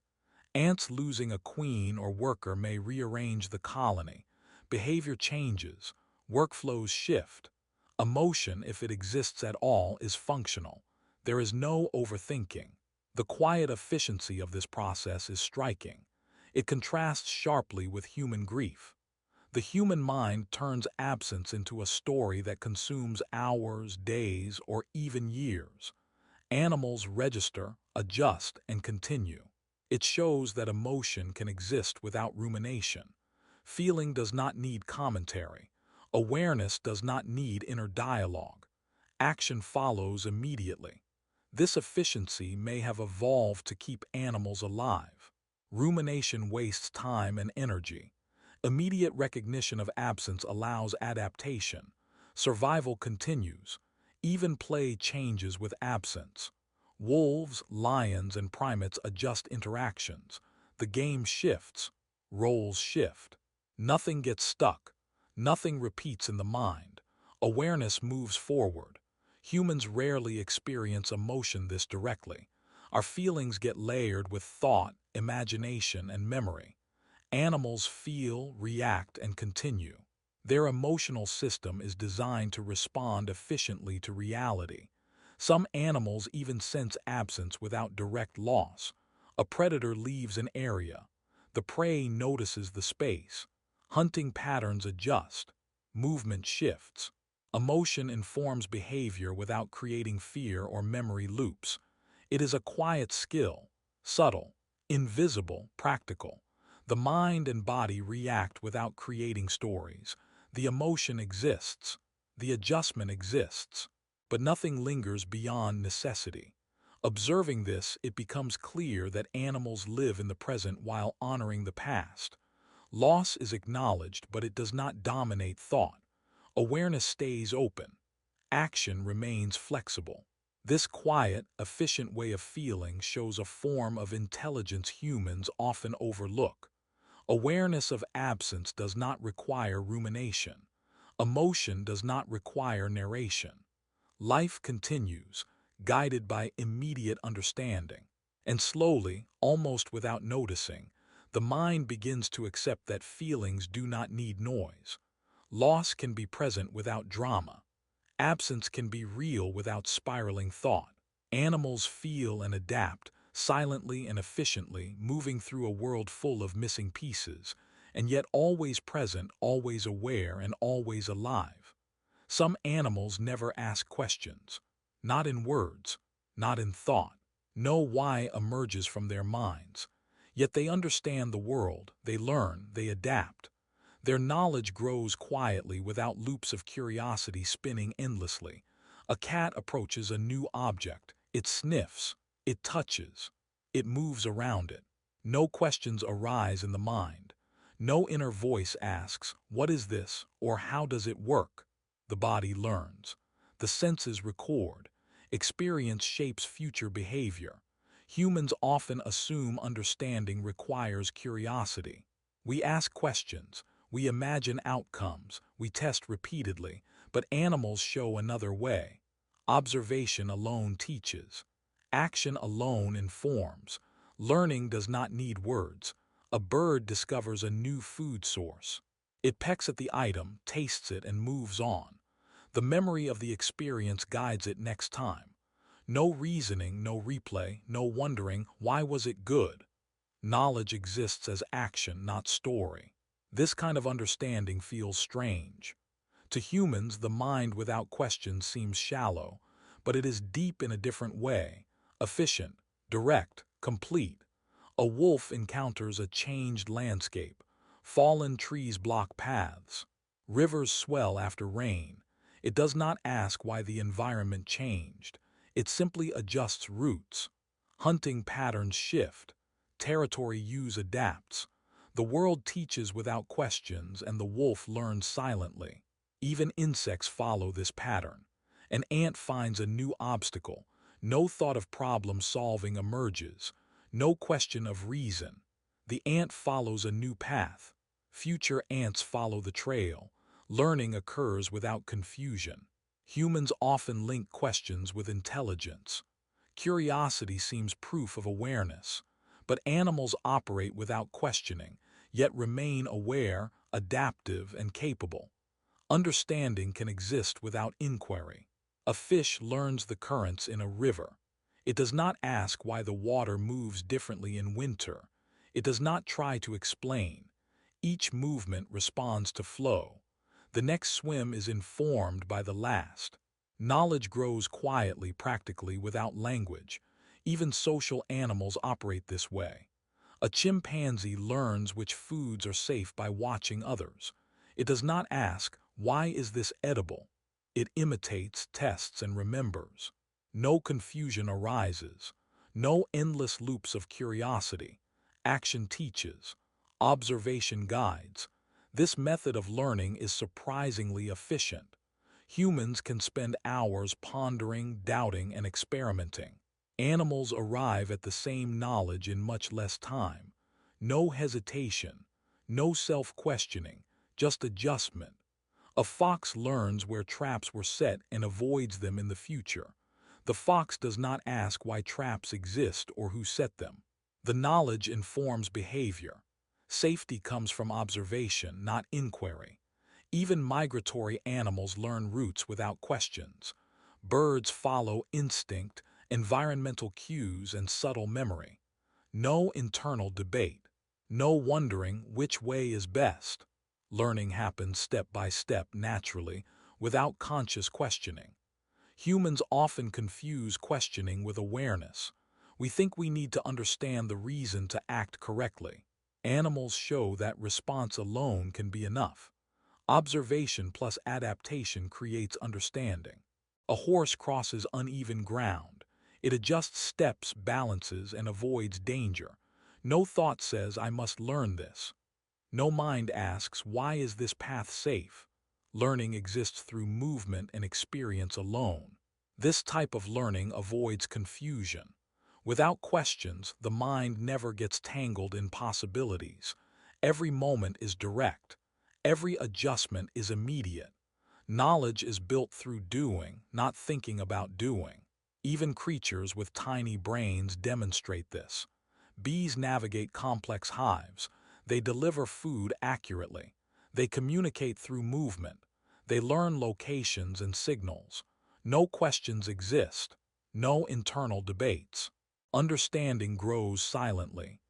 Ants losing a queen or worker may rearrange the colony. Behavior changes. Workflows shift. Emotion, if it exists at all, is functional. There is no overthinking. The quiet efficiency of this process is striking. It contrasts sharply with human grief. The human mind turns absence into a story that consumes hours, days, or even years. Animals register, adjust, and continue. It shows that emotion can exist without rumination. Feeling does not need commentary. Awareness does not need inner dialogue. Action follows immediately. This efficiency may have evolved to keep animals alive. Rumination wastes time and energy. Immediate recognition of absence allows adaptation. Survival continues. Even play changes with absence. Wolves, lions, and primates adjust interactions. The game shifts. Roles shift. Nothing gets stuck. Nothing repeats in the mind. Awareness moves forward. Humans rarely experience emotion this directly. Our feelings get layered with thought, imagination, and memory. Animals feel, react, and continue. Their emotional system is designed to respond efficiently to reality. Some animals even sense absence without direct loss. A predator leaves an area. The prey notices the space. Hunting patterns adjust. Movement shifts. Emotion informs behavior without creating fear or memory loops. It is a quiet skill, subtle, invisible, practical. The mind and body react without creating stories. The emotion exists. The adjustment exists. But nothing lingers beyond necessity. Observing this, it becomes clear that animals live in the present while honoring the past. Loss is acknowledged, but it does not dominate thought. Awareness stays open. Action remains flexible. This quiet, efficient way of feeling shows a form of intelligence humans often overlook. Awareness of absence does not require rumination. Emotion does not require narration. Life continues, guided by immediate understanding. And slowly, almost without noticing, the mind begins to accept that feelings do not need noise. Loss can be present without drama. Absence can be real without spiraling thought. Animals feel and adapt, silently and efficiently, moving through a world full of missing pieces, and yet always present, always aware, and always alive. Some animals never ask questions. Not in words, not in thought. No why emerges from their minds. Yet they understand the world, they learn, they adapt. Their knowledge grows quietly without loops of curiosity spinning endlessly. A cat approaches a new object. It sniffs. It touches. It moves around it. No questions arise in the mind. No inner voice asks, "What is this?" or "How does it work?" The body learns. The senses record. Experience shapes future behavior. Humans often assume understanding requires curiosity. We ask questions. We imagine outcomes. We test repeatedly. But animals show another way. Observation alone teaches. Action alone informs. Learning does not need words. A bird discovers a new food source. It pecks at the item, tastes it, and moves on. The memory of the experience guides it next time. No reasoning, no replay, no wondering, why was it good? Knowledge exists as action, not story. This kind of understanding feels strange. To humans, the mind without question seems shallow, but it is deep in a different way, efficient, direct, complete. A wolf encounters a changed landscape. Fallen trees block paths. Rivers swell after rain. It does not ask why the environment changed. It simply adjusts routes. Hunting patterns shift. Territory use adapts. The world teaches without questions, and the wolf learns silently. Even insects follow this pattern. An ant finds a new obstacle. No thought of problem solving emerges. No question of reason. The ant follows a new path. Future ants follow the trail. Learning occurs without confusion. Humans often link questions with intelligence. Curiosity seems proof of awareness. But animals operate without questioning, yet remain aware, adaptive, and capable. Understanding can exist without inquiry. A fish learns the currents in a river. It does not ask why the water moves differently in winter. It does not try to explain. Each movement responds to flow. The next swim is informed by the last. Knowledge grows quietly, practically, without language. Even social animals operate this way. A chimpanzee learns which foods are safe by watching others. It does not ask, why is this edible? It imitates, tests, and remembers. No confusion arises. No endless loops of curiosity. Action teaches. Observation guides. This method of learning is surprisingly efficient. Humans can spend hours pondering, doubting, and experimenting. Animals arrive at the same knowledge in much less time. No hesitation, no self-questioning, just adjustment. A fox learns where traps were set and avoids them in the future. The fox does not ask why traps exist or who set them. The knowledge informs behavior. Safety comes from observation, not inquiry. Even migratory animals learn routes without questions. Birds follow instinct, environmental cues, and subtle memory. No internal debate. No wondering which way is best. Learning happens step by step, naturally, without conscious questioning. Humans often confuse questioning with awareness. We think we need to understand the reason to act correctly. Animals show that response alone can be enough. Observation plus adaptation creates understanding. A horse crosses uneven ground. It adjusts steps, balances, and avoids danger. No thought says, I must learn this. No mind asks, why is this path safe? Learning exists through movement and experience alone. This type of learning avoids confusion. Without questions, the mind never gets tangled in possibilities. Every moment is direct. Every adjustment is immediate. Knowledge is built through doing, not thinking about doing. Even creatures with tiny brains demonstrate this. Bees navigate complex hives. They deliver food accurately. They communicate through movement. They learn locations and signals. No questions exist. No internal debates. Understanding grows silently.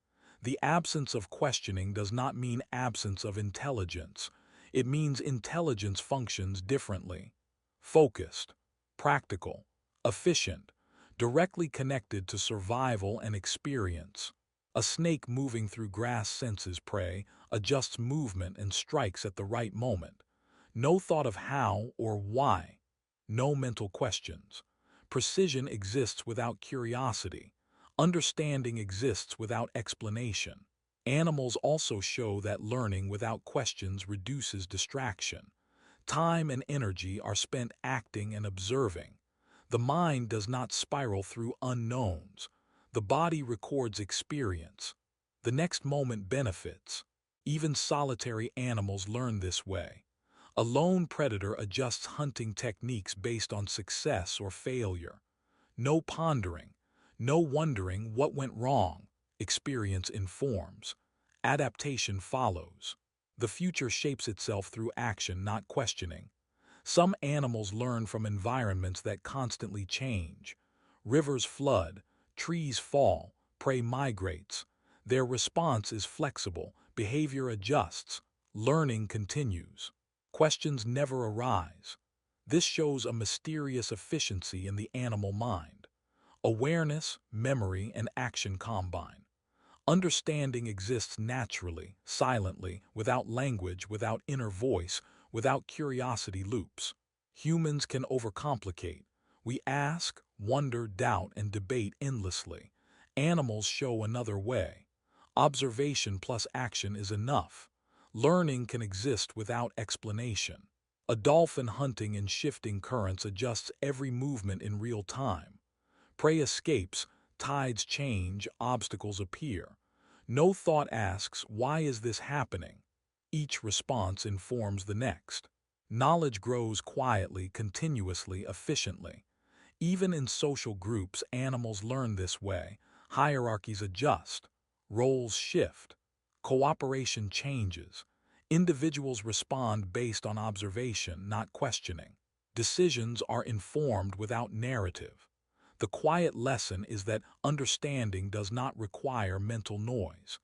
The absence of questioning does not mean absence of intelligence. It means intelligence functions differently. Focused, practical, efficient, directly connected to survival and experience. A snake moving through grass senses prey, adjusts movement, and strikes at the right moment. No thought of how or why. No mental questions. Precision exists without curiosity. Understanding exists without explanation. Animals also show that learning without questions reduces distraction. Time and energy are spent acting and observing. The mind does not spiral through unknowns. The body records experience. The next moment benefits. Even solitary animals learn this way. A lone predator adjusts hunting techniques based on success or failure. No pondering, no wondering what went wrong. Experience informs. Adaptation follows. The future shapes itself through action, not questioning. Some animals learn from environments that constantly change. Rivers flood, trees fall, prey migrates. Their response is flexible, behavior adjusts, learning continues. Questions never arise. This shows a mysterious efficiency in the animal mind. Awareness, memory, and action combine. Understanding exists naturally, silently, without language, without inner voice, without curiosity loops. Humans can overcomplicate. We ask, wonder, doubt, and debate endlessly. Animals show another way. Observation plus action is enough. Learning can exist without explanation. A dolphin hunting in shifting currents adjusts every movement in real time. Prey escapes, tides change, obstacles appear. No thought asks, why is this happening? Each response informs the next. Knowledge grows quietly, continuously, efficiently. Even in social groups, animals learn this way. Hierarchies adjust. Roles shift. Cooperation changes. Individuals respond based on observation, not questioning. Decisions are informed without narrative. The quiet lesson is that understanding does not require mental noise.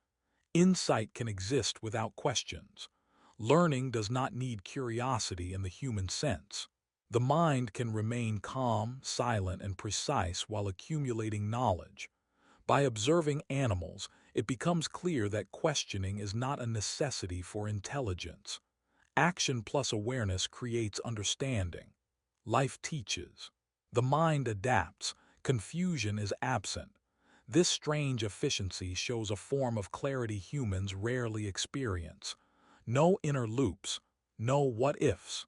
Insight can exist without questions. Learning does not need curiosity in the human sense. The mind can remain calm, silent, and precise while accumulating knowledge. By observing animals, it becomes clear that questioning is not a necessity for intelligence. Action plus awareness creates understanding. Life teaches. The mind adapts. Confusion is absent. This strange efficiency shows a form of clarity humans rarely experience. No inner loops, no what-ifs,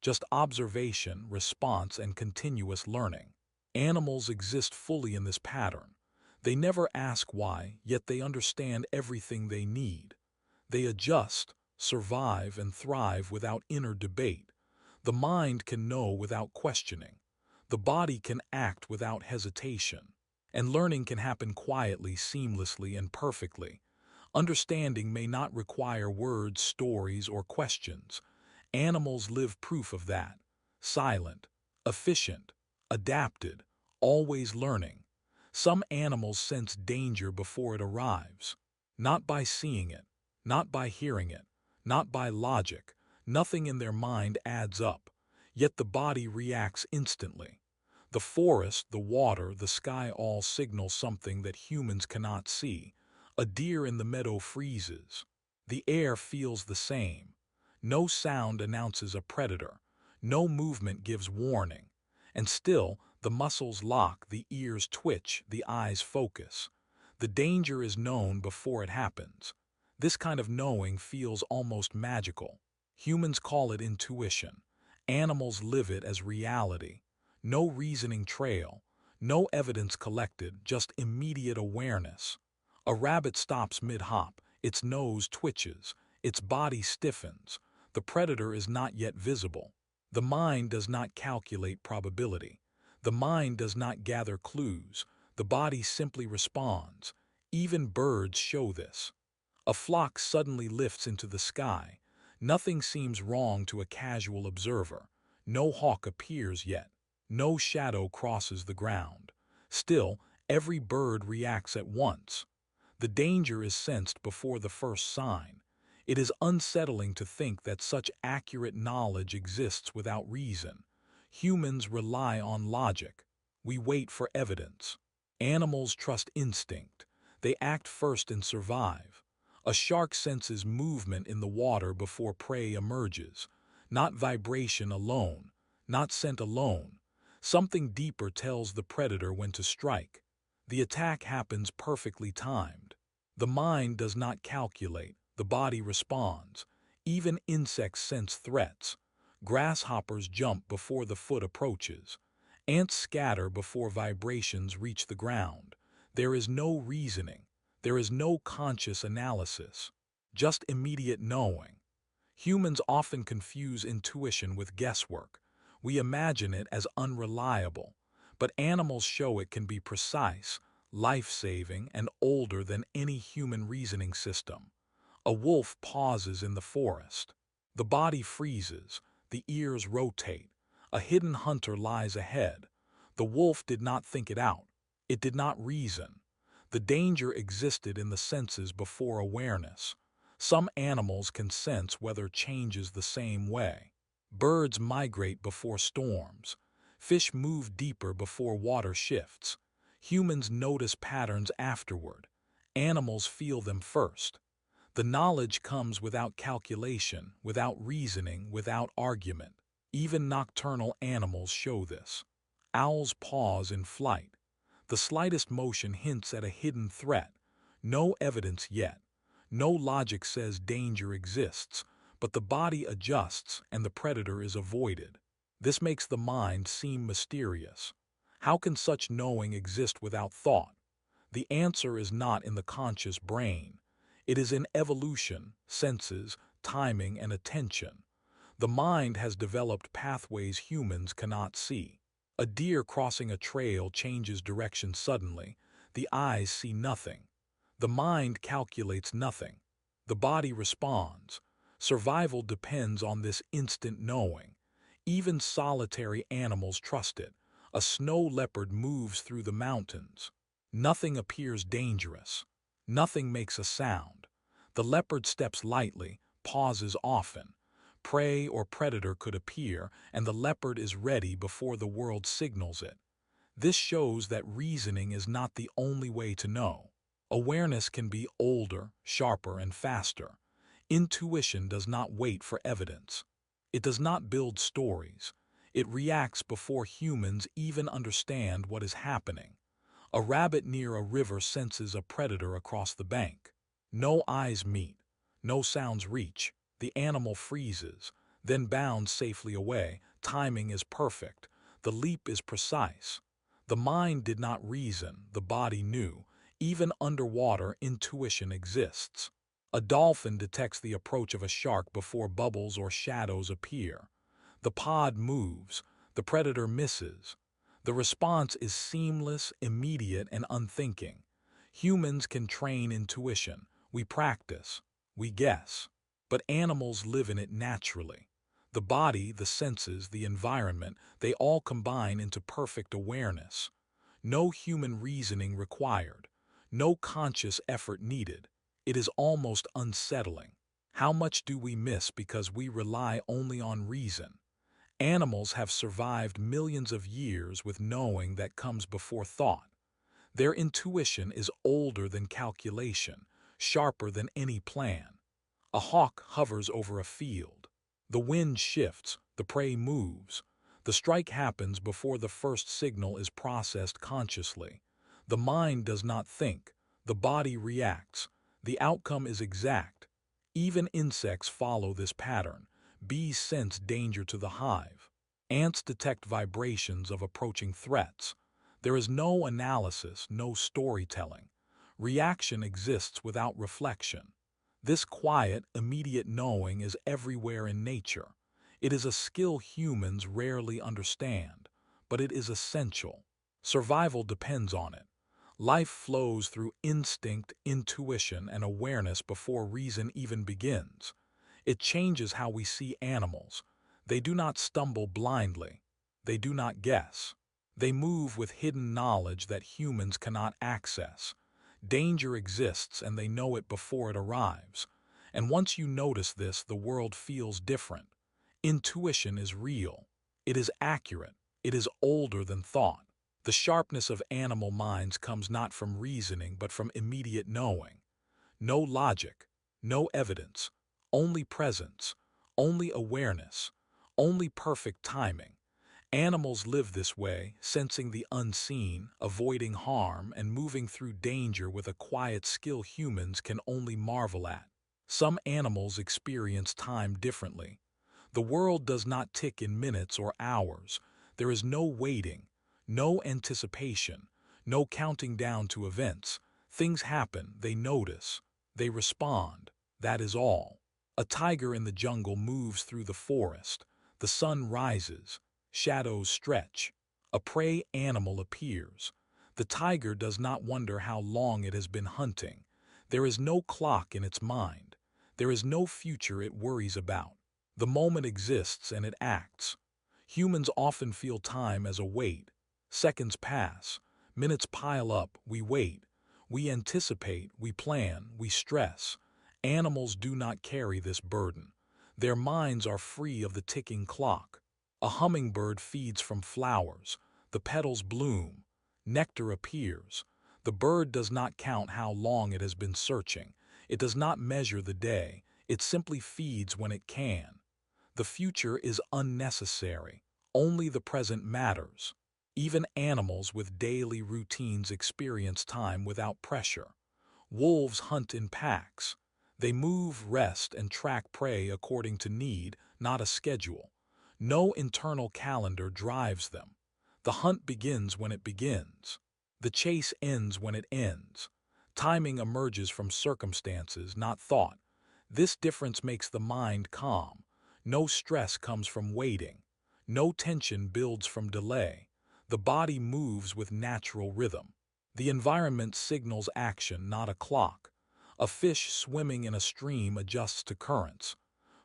just observation, response, and continuous learning. Animals exist fully in this pattern. They never ask why, yet they understand everything they need. They adjust, survive, and thrive without inner debate. The mind can know without questioning. The body can act without hesitation. And learning can happen quietly, seamlessly, and perfectly. Understanding may not require words, stories, or questions. Animals live proof of that. Silent, efficient, adapted, always learning. Some animals sense danger before it arrives. Not by seeing it, not by hearing it, not by logic. Nothing in their mind adds up. Yet the body reacts instantly. The forest, the water, the sky all signal something that humans cannot see. A deer in the meadow freezes. The air feels the same. No sound announces a predator. No movement gives warning. And still, the muscles lock, the ears twitch, the eyes focus. The danger is known before it happens. This kind of knowing feels almost magical. Humans call it intuition. Animals live it as reality. No reasoning trail, no evidence collected, just immediate awareness. A rabbit stops mid-hop, its nose twitches, its body stiffens. The predator is not yet visible. The mind does not calculate probability. The mind does not gather clues. The body simply responds. Even birds show this. A flock suddenly lifts into the sky. Nothing seems wrong to a casual observer. No hawk appears yet. No shadow crosses the ground. Still, every bird reacts at once. The danger is sensed before the first sign. It is unsettling to think that such accurate knowledge exists without reason. Humans rely on logic. We wait for evidence. Animals trust instinct. They act first and survive. A shark senses movement in the water before prey emerges. Not vibration alone, not scent alone. Something deeper tells the predator when to strike. The attack happens perfectly timed. The mind does not calculate, the body responds. Even insects sense threats. Grasshoppers jump before the foot approaches. Ants scatter before vibrations reach the ground. There is no reasoning. There is no conscious analysis. Just immediate knowing. Humans often confuse intuition with guesswork. We imagine it as unreliable, but animals show it can be precise, life-saving, and older than any human reasoning system. A wolf pauses in the forest. The body freezes, the ears rotate. A hidden hunter lies ahead. The wolf did not think it out. It did not reason. The danger existed in the senses before awareness. Some animals can sense weather changes the same way. Birds migrate before storms. Fish move deeper before water shifts. Humans notice patterns afterward. Animals feel them first. The knowledge comes without calculation, without reasoning, without argument. Even nocturnal animals show this. Owls pause in flight. The slightest motion hints at a hidden threat. No evidence yet. No logic says danger exists, but the body adjusts and the predator is avoided. This makes the mind seem mysterious. How can such knowing exist without thought? The answer is not in the conscious brain. It is in evolution, senses, timing, and attention. The mind has developed pathways humans cannot see. A deer crossing a trail changes direction suddenly. The eyes see nothing. The mind calculates nothing. The body responds. Survival depends on this instant knowing. Even solitary animals trust it. A snow leopard moves through the mountains. Nothing appears dangerous. Nothing makes a sound. The leopard steps lightly, pauses often. Prey or predator could appear, and the leopard is ready before the world signals it. This shows that reasoning is not the only way to know. Awareness can be older, sharper, and faster. Intuition does not wait for evidence. It does not build stories. It reacts before humans even understand what is happening. A rabbit near a river senses a predator across the bank. No eyes meet. No sounds reach. The animal freezes, then bounds safely away. Timing is perfect. The leap is precise. The mind did not reason, the body knew. Even underwater, intuition exists. A dolphin detects the approach of a shark before bubbles or shadows appear. The pod moves. The predator misses. The response is seamless, immediate, and unthinking. Humans can train intuition. We practice. We guess. But animals live in it naturally. The body, the senses, the environment, they all combine into perfect awareness. No human reasoning required. No conscious effort needed. It is almost unsettling. How much do we miss because we rely only on reason? Animals have survived millions of years with knowing that comes before thought. Their intuition is older than calculation, sharper than any plan. A hawk hovers over a field. The wind shifts, the prey moves. The strike happens before the first signal is processed consciously. The mind does not think. The body reacts. The outcome is exact. Even insects follow this pattern. Bees sense danger to the hive. Ants detect vibrations of approaching threats. There is no analysis, no storytelling. Reaction exists without reflection. This quiet, immediate knowing is everywhere in nature. It is a skill humans rarely understand, but it is essential. Survival depends on it. Life flows through instinct, intuition, and awareness before reason even begins. It changes how we see animals. They do not stumble blindly. They do not guess. They move with hidden knowledge that humans cannot access. Danger exists and they know it before it arrives. And once you notice this, the world feels different. Intuition is real. It is accurate. It is older than thought. The sharpness of animal minds comes not from reasoning but from immediate knowing. No logic, no evidence, only presence, only awareness, only perfect timing. Animals live this way, sensing the unseen, avoiding harm, and moving through danger with a quiet skill humans can only marvel at. Some animals experience time differently. The world does not tick in minutes or hours. There is no waiting, no anticipation, no counting down to events. Things happen, they notice, they respond. That is all. A tiger in the jungle moves through the forest. The sun rises. Shadows stretch. A prey animal appears. The tiger does not wonder how long it has been hunting. There is no clock in its mind. There is no future it worries about. The moment exists and it acts. Humans often feel time as a weight. Seconds pass, minutes pile up, we wait. We anticipate, we plan, we stress. Animals do not carry this burden. Their minds are free of the ticking clock. A hummingbird feeds from flowers. The petals bloom. Nectar appears. The bird does not count how long it has been searching. It does not measure the day. It simply feeds when it can. The future is unnecessary. Only the present matters. Even animals with daily routines experience time without pressure. Wolves hunt in packs. They move, rest, and track prey according to need, not a schedule. No internal calendar drives them. The hunt begins when it begins. The chase ends when it ends. Timing emerges from circumstances, not thought. This difference makes the mind calm. No stress comes from waiting. No tension builds from delay. The body moves with natural rhythm. The environment signals action, not a clock. A fish swimming in a stream adjusts to currents.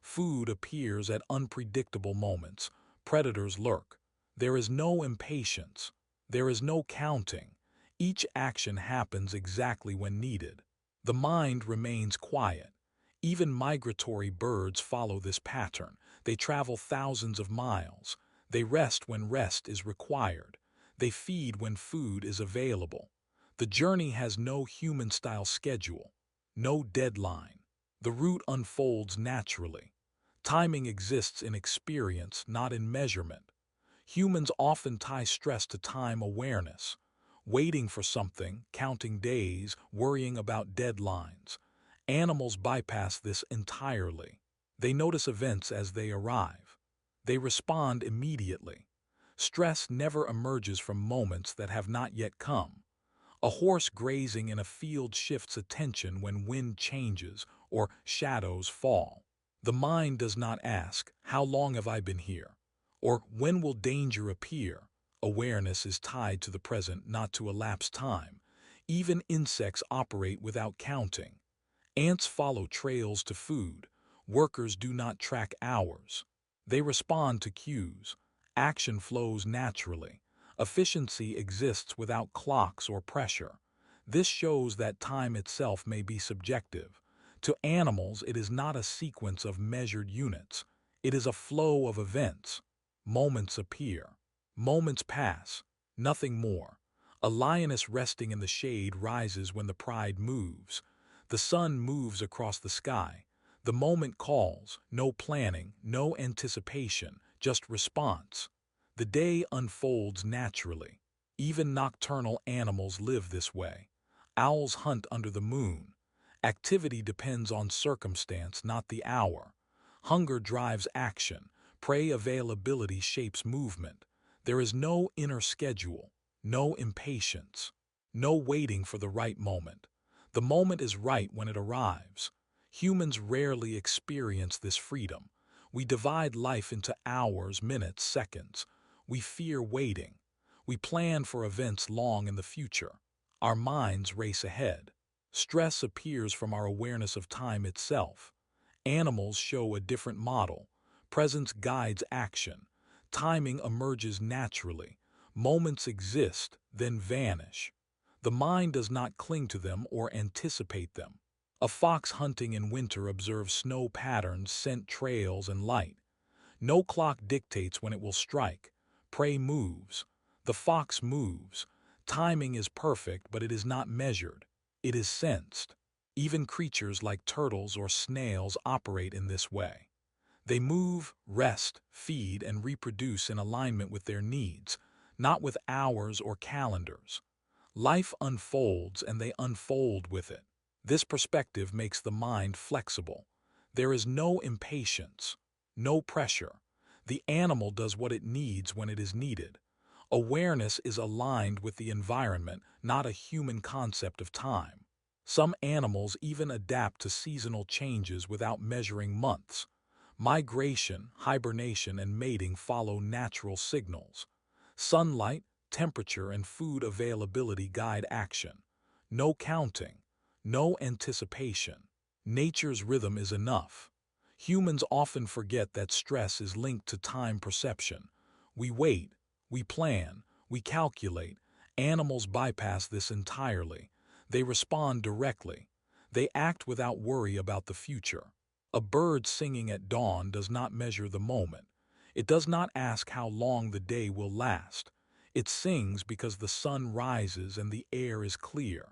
Food appears at unpredictable moments. Predators lurk. There is no impatience. There is no counting. Each action happens exactly when needed. The mind remains quiet. Even migratory birds follow this pattern. They travel thousands of miles. They rest when rest is required. They feed when food is available. The journey has no human-style schedule, no deadline. The route unfolds naturally. Timing exists in experience, not in measurement. Humans often tie stress to time awareness, waiting for something, counting days, worrying about deadlines. Animals bypass this entirely. They notice events as they arrive. They respond immediately. Stress never emerges from moments that have not yet come. A horse grazing in a field shifts attention when wind changes or shadows fall. The mind does not ask, "How long have I been here?" or "When will danger appear?" Awareness is tied to the present, not to elapsed time. Even insects operate without counting. Ants follow trails to food. Workers do not track hours. They respond to cues. Action flows naturally. Efficiency exists without clocks or pressure. This shows that time itself may be subjective. To animals, it is not a sequence of measured units. It is a flow of events. Moments appear. Moments pass. Nothing more. A lioness resting in the shade rises when the pride moves. The sun moves across the sky. The moment calls, no planning, no anticipation, just response. The day unfolds naturally. Even nocturnal animals live this way. Owls hunt under the moon. Activity depends on circumstance, not the hour. Hunger drives action. Prey availability shapes movement. There is no inner schedule, no impatience, no waiting for the right moment. The moment is right when it arrives. Humans rarely experience this freedom. We divide life into hours, minutes, seconds. We fear waiting. We plan for events long in the future. Our minds race ahead. Stress appears from our awareness of time itself. Animals show a different model. Presence guides action. Timing emerges naturally. Moments exist, then vanish. The mind does not cling to them or anticipate them. A fox hunting in winter observes snow patterns, scent trails, and light. No clock dictates when it will strike. Prey moves. The fox moves. Timing is perfect, but it is not measured. It is sensed. Even creatures like turtles or snails operate in this way. They move, rest, feed, and reproduce in alignment with their needs, not with hours or calendars. Life unfolds and they unfold with it. This perspective makes the mind flexible. There is no impatience, no pressure. The animal does what it needs when it is needed. Awareness is aligned with the environment, not a human concept of time. Some animals even adapt to seasonal changes without measuring months. Migration, hibernation, and mating follow natural signals. Sunlight, temperature, and food availability guide action. No counting, no anticipation. Nature's rhythm is enough. Humans often forget that stress is linked to time perception. We wait, we plan, We calculate. Animals bypass this entirely. They respond directly. They act without worry about the future. A bird singing at dawn does not measure the moment. It does not ask how long the day will last. It sings because the sun rises and the air is clear.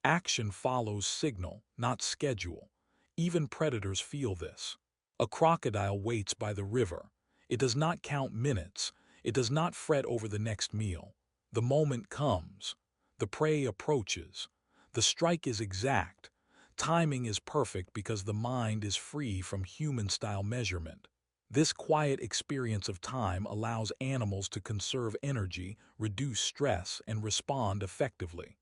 Action follows signal, not schedule. Even predators feel this. A crocodile waits by the river. It does not count minutes. It does not fret over the next meal. The moment comes. The prey approaches. The strike is exact. Timing is perfect because the mind is free from human-style measurement. This quiet experience of time allows animals to conserve energy, reduce stress, and respond effectively.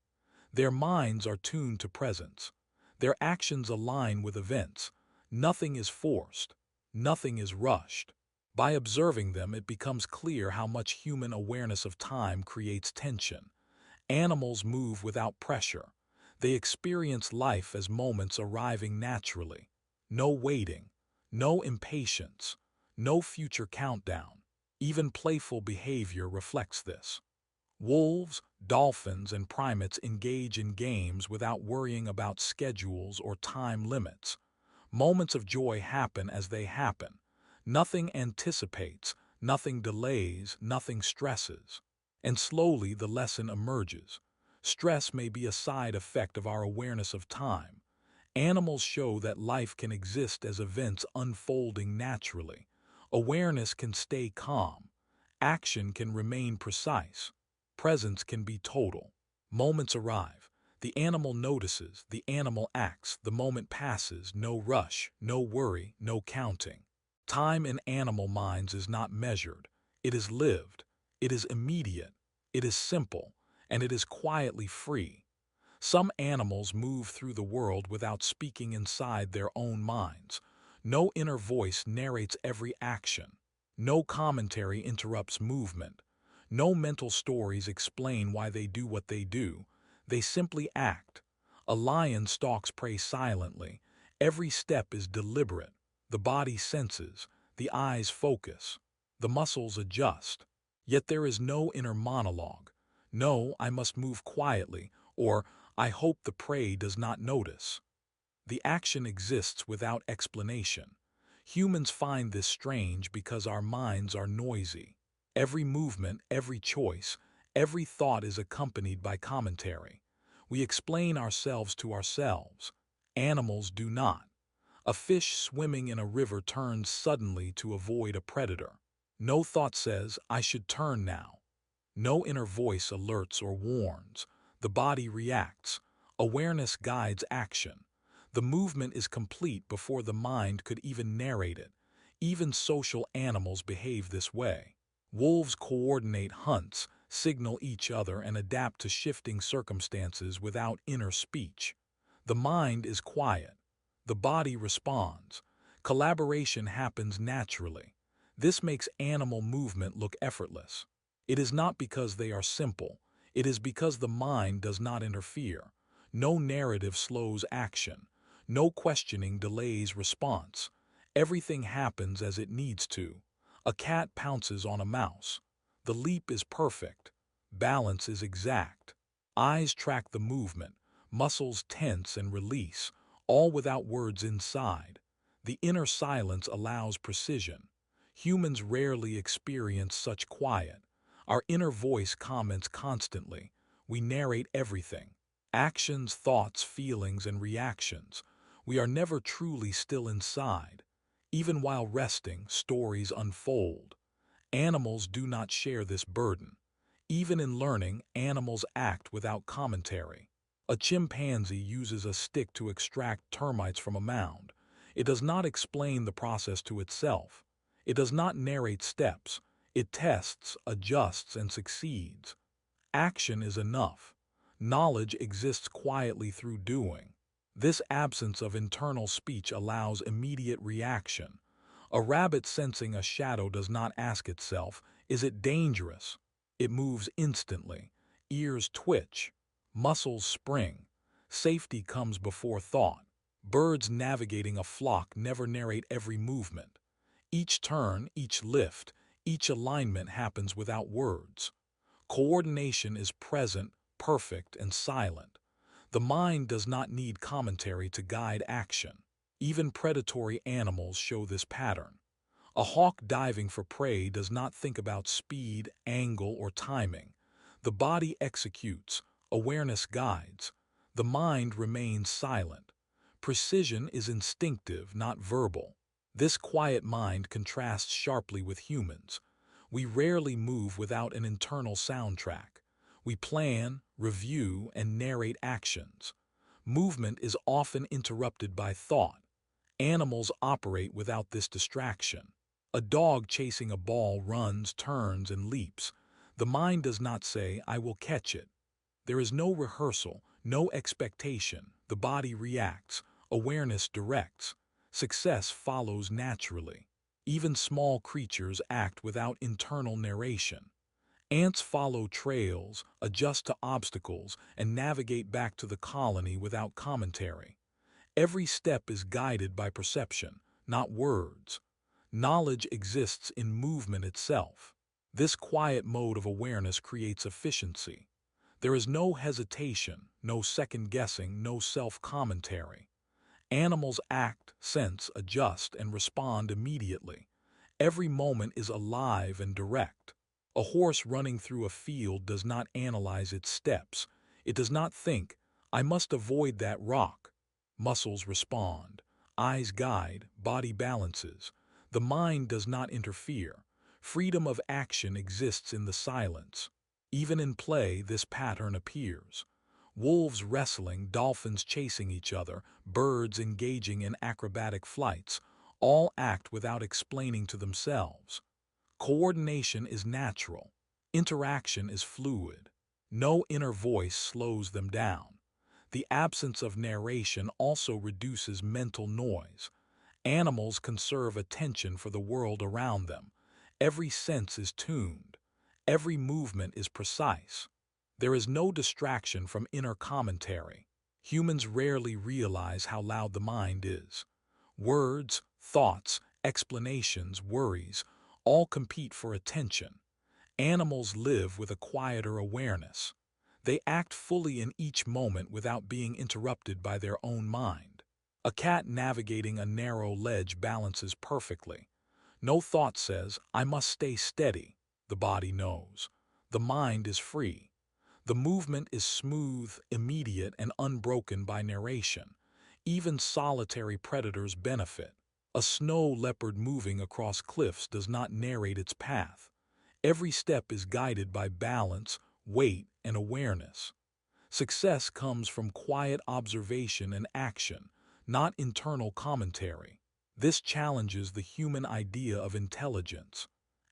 Their minds are tuned to presence. Their actions align with events. Nothing is forced. Nothing is rushed. By observing them, it becomes clear how much human awareness of time creates tension. Animals move without pressure. They experience life as moments arriving naturally. No waiting. No impatience. No future countdown. Even playful behavior reflects this. Wolves, dolphins, and primates engage in games without worrying about schedules or time limits. Moments of joy happen as they happen. Nothing anticipates, nothing delays, nothing stresses. And slowly the lesson emerges. Stress may be a side effect of our awareness of time. Animals show that life can exist as events unfolding naturally. Awareness can stay calm. Action can remain precise. Presence can be total. Moments arrive. The animal notices, the animal acts, the moment passes, no rush, no worry, no counting. Time in animal minds is not measured. It is lived. It is immediate. It is simple. And it is quietly free. Some animals move through the world without speaking inside their own minds. No inner voice narrates every action. No commentary interrupts movement. No mental stories explain why they do what they do. They simply act. A lion stalks prey silently. Every step is deliberate. The body senses. The eyes focus. The muscles adjust. Yet there is no inner monologue. No, I must move quietly, or I hope the prey does not notice. The action exists without explanation. Humans find this strange because our minds are noisy. Every movement, every choice, every thought is accompanied by commentary. We explain ourselves to ourselves. Animals do not. A fish swimming in a river turns suddenly to avoid a predator. No thought says, I should turn now. No inner voice alerts or warns. The body reacts. Awareness guides action. The movement is complete before the mind could even narrate it. Even social animals behave this way. Wolves coordinate hunts, signal each other, and adapt to shifting circumstances without inner speech. The mind is quiet. The body responds. Collaboration happens naturally. This makes animal movement look effortless. It is not because they are simple. It is because the mind does not interfere. No narrative slows action. No questioning delays response. Everything happens as it needs to. A cat pounces on a mouse. The leap is perfect. Balance is exact. Eyes track the movement. Muscles tense and release, all without words inside. The inner silence allows precision. Humans rarely experience such quiet. Our inner voice comments constantly. We narrate everything. Actions, thoughts, feelings, and reactions. We are never truly still inside. Even while resting, stories unfold. Animals do not share this burden. Even in learning, animals act without commentary. A chimpanzee uses a stick to extract termites from a mound. It does not explain the process to itself. It does not narrate steps. It tests, adjusts, and succeeds. Action is enough. Knowledge exists quietly through doing. This absence of internal speech allows immediate reaction. A rabbit sensing a shadow does not ask itself, is it dangerous? It moves instantly. Ears twitch. Muscles spring. Safety comes before thought. Birds navigating a flock never narrate every movement. Each turn, each lift, each alignment happens without words. Coordination is present, perfect, and silent. The mind does not need commentary to guide action. Even predatory animals show this pattern. A hawk diving for prey does not think about speed, angle, or timing. The body executes, awareness guides. The mind remains silent. Precision is instinctive, not verbal. This quiet mind contrasts sharply with humans. We rarely move without an internal soundtrack. We plan, review, and narrate actions. Movement is often interrupted by thought. Animals operate without this distraction. A dog chasing a ball runs, turns, and leaps. The mind does not say, "I will catch it." There is no rehearsal, no expectation. The body reacts. Awareness directs. Success follows naturally. Even small creatures act without internal narration. Ants follow trails, adjust to obstacles, and navigate back to the colony without commentary. Every step is guided by perception, not words. Knowledge exists in movement itself. This quiet mode of awareness creates efficiency. There is no hesitation, no second-guessing, no self-commentary. Animals act, sense, adjust, and respond immediately. Every moment is alive and direct. A horse running through a field does not analyze its steps. It does not think, "I must avoid that rock." Muscles respond. Eyes guide, body balances. The mind does not interfere. Freedom of action exists in the silence. Even in play, this pattern appears. Wolves wrestling, dolphins chasing each other, birds engaging in acrobatic flights, all act without explaining to themselves. Coordination is natural. Interaction is fluid. No inner voice slows them down. The absence of narration also reduces mental noise. Animals conserve attention for the world around them. Every sense is tuned. Every movement is precise. There is no distraction from inner commentary. Humans rarely realize how loud the mind is. Words, thoughts, explanations, worries, all compete for attention. Animals live with a quieter awareness. They act fully in each moment without being interrupted by their own mind. A cat navigating a narrow ledge balances perfectly. No thought says, "I must stay steady." The body knows. The mind is free. The movement is smooth, immediate, and unbroken by narration. Even solitary predators benefit. A snow leopard moving across cliffs does not narrate its path. Every step is guided by balance, weight, and awareness. Success comes from quiet observation and action, not internal commentary. This challenges the human idea of intelligence.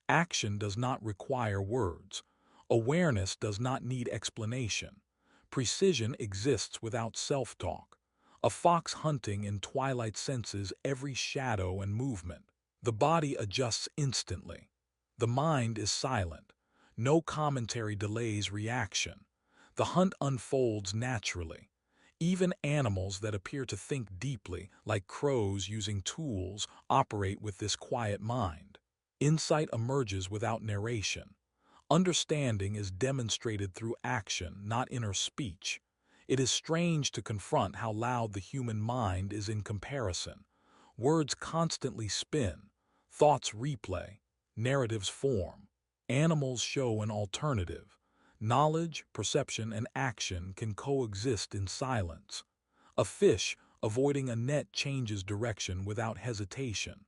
Action does not require words. Awareness does not need explanation. Precision exists without self-talk. A fox hunting in twilight senses every shadow and movement. The body adjusts instantly. The mind is silent. No commentary delays reaction. The hunt unfolds naturally. Even animals that appear to think deeply, like crows using tools, operate with this quiet mind. Insight emerges without narration. Understanding is demonstrated through action, not inner speech. It is strange to confront how loud the human mind is in comparison. Words constantly spin, thoughts replay, narratives form. Animals show an alternative. Knowledge, perception, and action can coexist in silence. A fish avoiding a net changes direction without hesitation.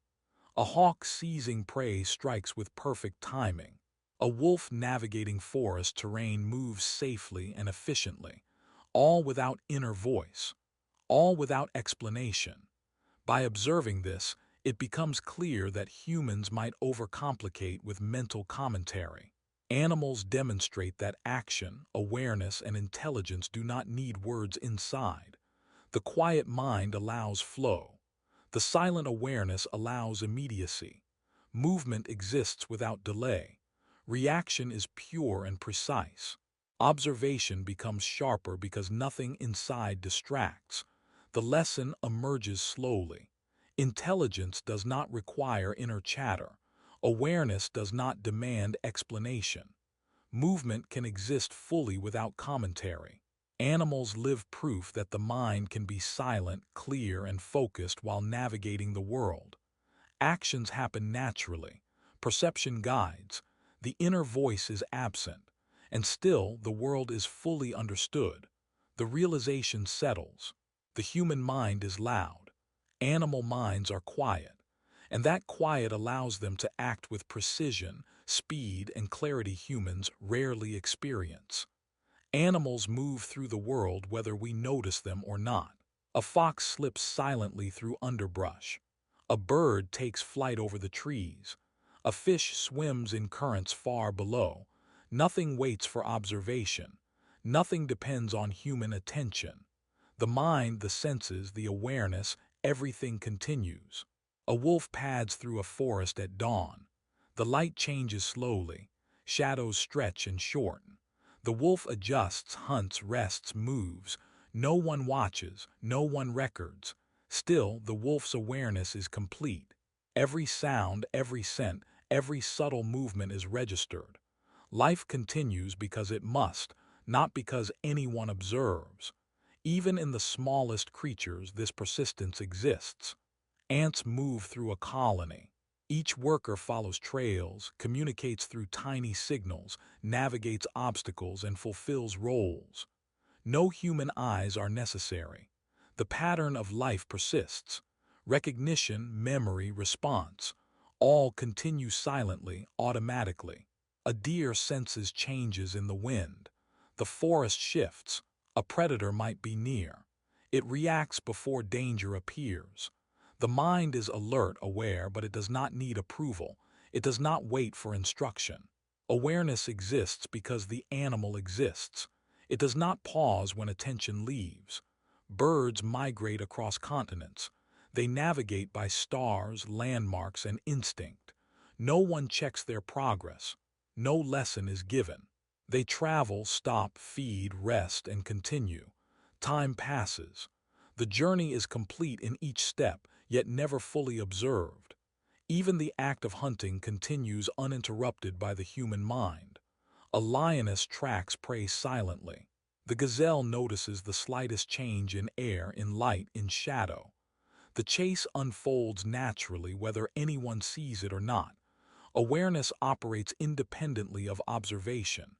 A hawk seizing prey strikes with perfect timing. A wolf navigating forest terrain moves safely and efficiently, all without inner voice, all without explanation. By observing this, it becomes clear that humans might overcomplicate with mental commentary. Animals demonstrate that action, awareness, and intelligence do not need words inside. The quiet mind allows flow. The silent awareness allows immediacy. Movement exists without delay. Reaction is pure and precise. Observation becomes sharper because nothing inside distracts. The lesson emerges slowly. Intelligence does not require inner chatter. Awareness does not demand explanation. Movement can exist fully without commentary. Animals live proof that the mind can be silent, clear, and focused while navigating the world. Actions happen naturally. Perception guides. The inner voice is absent. And still, the world is fully understood. The realization settles. The human mind is loud. Animal minds are quiet. And that quiet allows them to act with precision, speed, and clarity humans rarely experience. Animals move through the world whether we notice them or not. A fox slips silently through underbrush. A bird takes flight over the trees. A fish swims in currents far below. Nothing waits for observation. Nothing depends on human attention. The mind, the senses, the awareness, everything continues. A wolf pads through a forest at dawn. The light changes slowly. Shadows stretch and shorten. The wolf adjusts, hunts, rests, moves. No one watches, no one records. Still, the wolf's awareness is complete. Every sound, every scent, every subtle movement is registered. Life continues because it must, not because anyone observes. Even in the smallest creatures, this persistence exists. Ants move through a colony. Each worker follows trails, communicates through tiny signals, navigates obstacles, and fulfills roles. No human eyes are necessary. The pattern of life persists. Recognition, memory, response, all continue silently, automatically. A deer senses changes in the wind. The forest shifts. A predator might be near. It reacts before danger appears. The mind is alert, aware, but it does not need approval. It does not wait for instruction. Awareness exists because the animal exists. It does not pause when attention leaves. Birds migrate across continents. They navigate by stars, landmarks, and instinct. No one checks their progress. No lesson is given. They travel, stop, feed, rest, and continue. Time passes. The journey is complete in each step, yet never fully observed. Even the act of hunting continues uninterrupted by the human mind. A lioness tracks prey silently. The gazelle notices the slightest change in air, in light, in shadow. The chase unfolds naturally whether anyone sees it or not. Awareness operates independently of observation.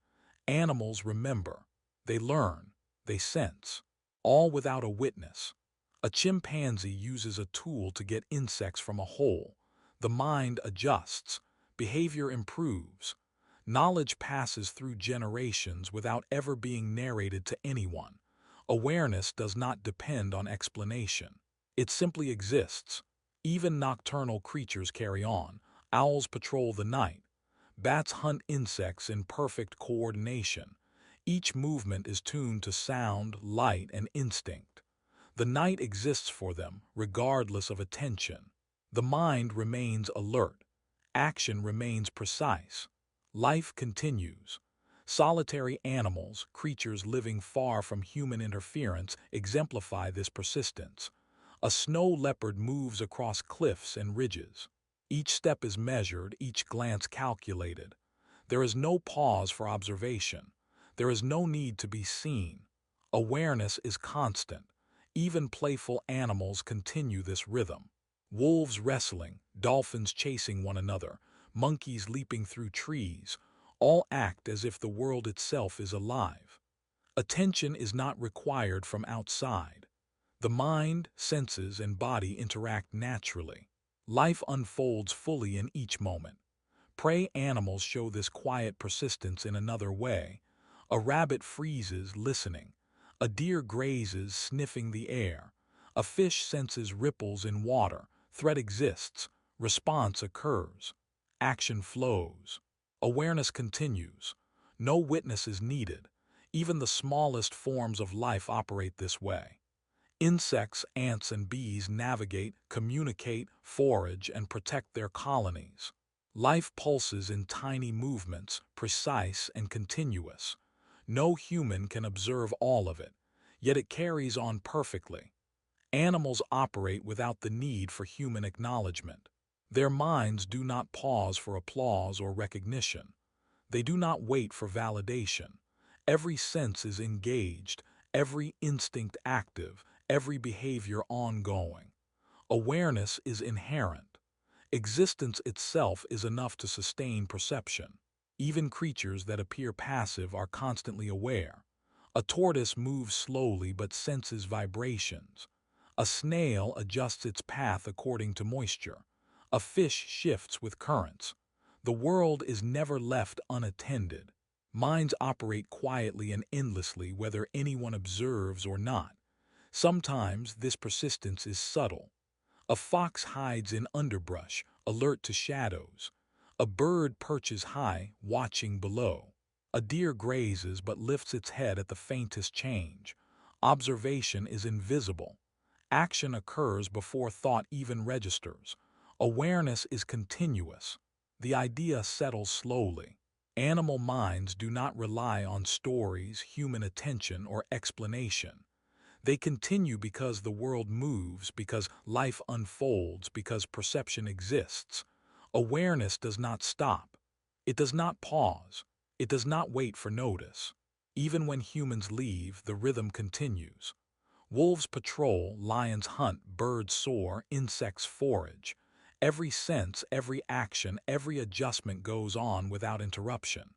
Animals remember. They learn. They sense. All without a witness. A chimpanzee uses a tool to get insects from a hole. The mind adjusts. Behavior improves. Knowledge passes through generations without ever being narrated to anyone. Awareness does not depend on explanation. It simply exists. Even nocturnal creatures carry on. Owls patrol the night. Bats hunt insects in perfect coordination. Each movement is tuned to sound, light, and instinct. The night exists for them, regardless of attention. The mind remains alert. Action remains precise. Life continues. Solitary animals, creatures living far from human interference, exemplify this persistence. A snow leopard moves across cliffs and ridges. Each step is measured, each glance calculated. There is no pause for observation. There is no need to be seen. Awareness is constant. Even playful animals continue this rhythm. Wolves wrestling, dolphins chasing one another, monkeys leaping through trees, all act as if the world itself is alive. Attention is not required from outside. The mind, senses, and body interact naturally. Life unfolds fully in each moment. Prey animals show this quiet persistence in another way. A rabbit freezes, listening. A deer grazes, sniffing the air. A fish senses ripples in water. Threat exists. Response occurs. Action flows. Awareness continues. No witness is needed. Even the smallest forms of life operate this way. Insects, ants, and bees navigate, communicate, forage, and protect their colonies. Life pulses in tiny movements, precise and continuous. No human can observe all of it, yet it carries on perfectly. Animals operate without the need for human acknowledgement. Their minds do not pause for applause or recognition. They do not wait for validation. Every sense is engaged, every instinct active, every behavior ongoing. Awareness is inherent. Existence itself is enough to sustain perception. Even creatures that appear passive are constantly aware. A tortoise moves slowly but senses vibrations. A snail adjusts its path according to moisture. A fish shifts with currents. The world is never left unattended. Minds operate quietly and endlessly whether anyone observes or not. Sometimes this persistence is subtle. A fox hides in underbrush, alert to shadows. A bird perches high, watching below. A deer grazes but lifts its head at the faintest change. Observation is invisible. Action occurs before thought even registers. Awareness is continuous. The idea settles slowly. Animal minds do not rely on stories, human attention, or explanation. They continue because the world moves, because life unfolds, because perception exists. Awareness does not stop. It does not pause. It does not wait for notice. Even when humans leave, the rhythm continues. Wolves patrol, lions hunt, birds soar, insects forage. Every sense, every action, every adjustment goes on without interruption.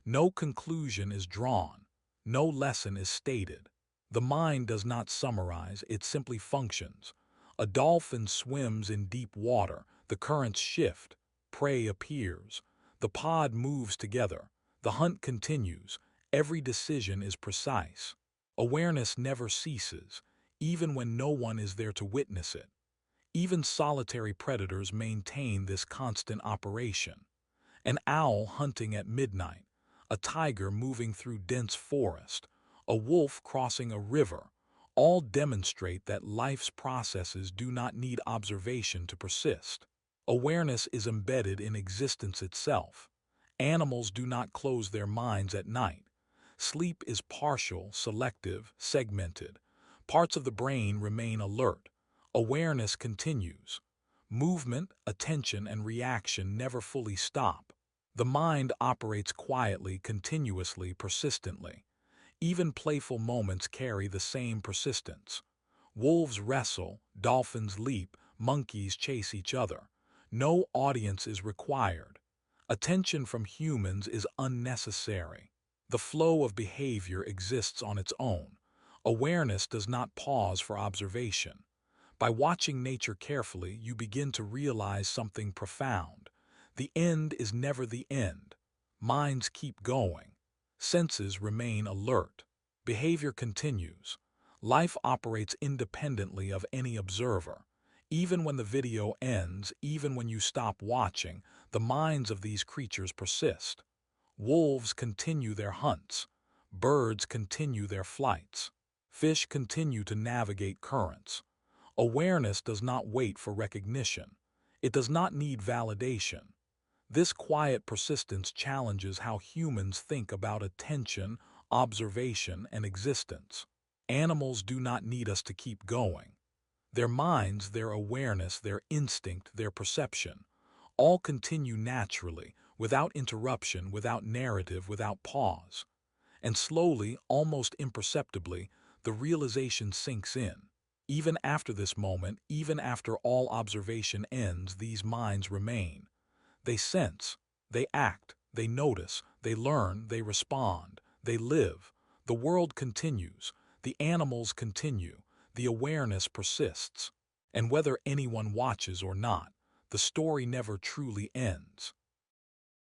No conclusion is drawn. No lesson is stated. The mind does not summarize, it simply functions. A dolphin swims in deep water, the currents shift, prey appears, the pod moves together, the hunt continues, every decision is precise. Awareness never ceases, even when no one is there to witness it. Even solitary predators maintain this constant operation. An owl hunting at midnight, a tiger moving through dense forest, a wolf crossing a river, all demonstrate that life's processes do not need observation to persist. Awareness is embedded in existence itself. Animals do not close their minds at night. Sleep is partial, selective, segmented. Parts of the brain remain alert. Awareness continues. Movement, attention, and reaction never fully stop. The mind operates quietly, continuously, persistently. Even playful moments carry the same persistence. Wolves wrestle, dolphins leap, monkeys chase each other. No audience is required. Attention from humans is unnecessary. The flow of behavior exists on its own. Awareness does not pause for observation. By watching nature carefully, you begin to realize something profound. The end is never the end. Minds keep going. Senses remain alert. Behavior continues. Life operates independently of any observer. Even when the video ends, even when you stop watching, the minds of these creatures persist. Wolves continue their hunts. Birds continue their flights. Fish continue to navigate currents. Awareness does not wait for recognition. It does not need validation. This quiet persistence challenges how humans think about attention, observation, and existence. Animals do not need us to keep going. Their minds, their awareness, their instinct, their perception, all continue naturally, without interruption, without narrative, without pause. And slowly, almost imperceptibly, the realization sinks in. Even after this moment, even after all observation ends, these minds remain. They sense, they act, they notice, they learn, they respond, they live. The world continues, the animals continue, the awareness persists. And whether anyone watches or not, the story never truly ends.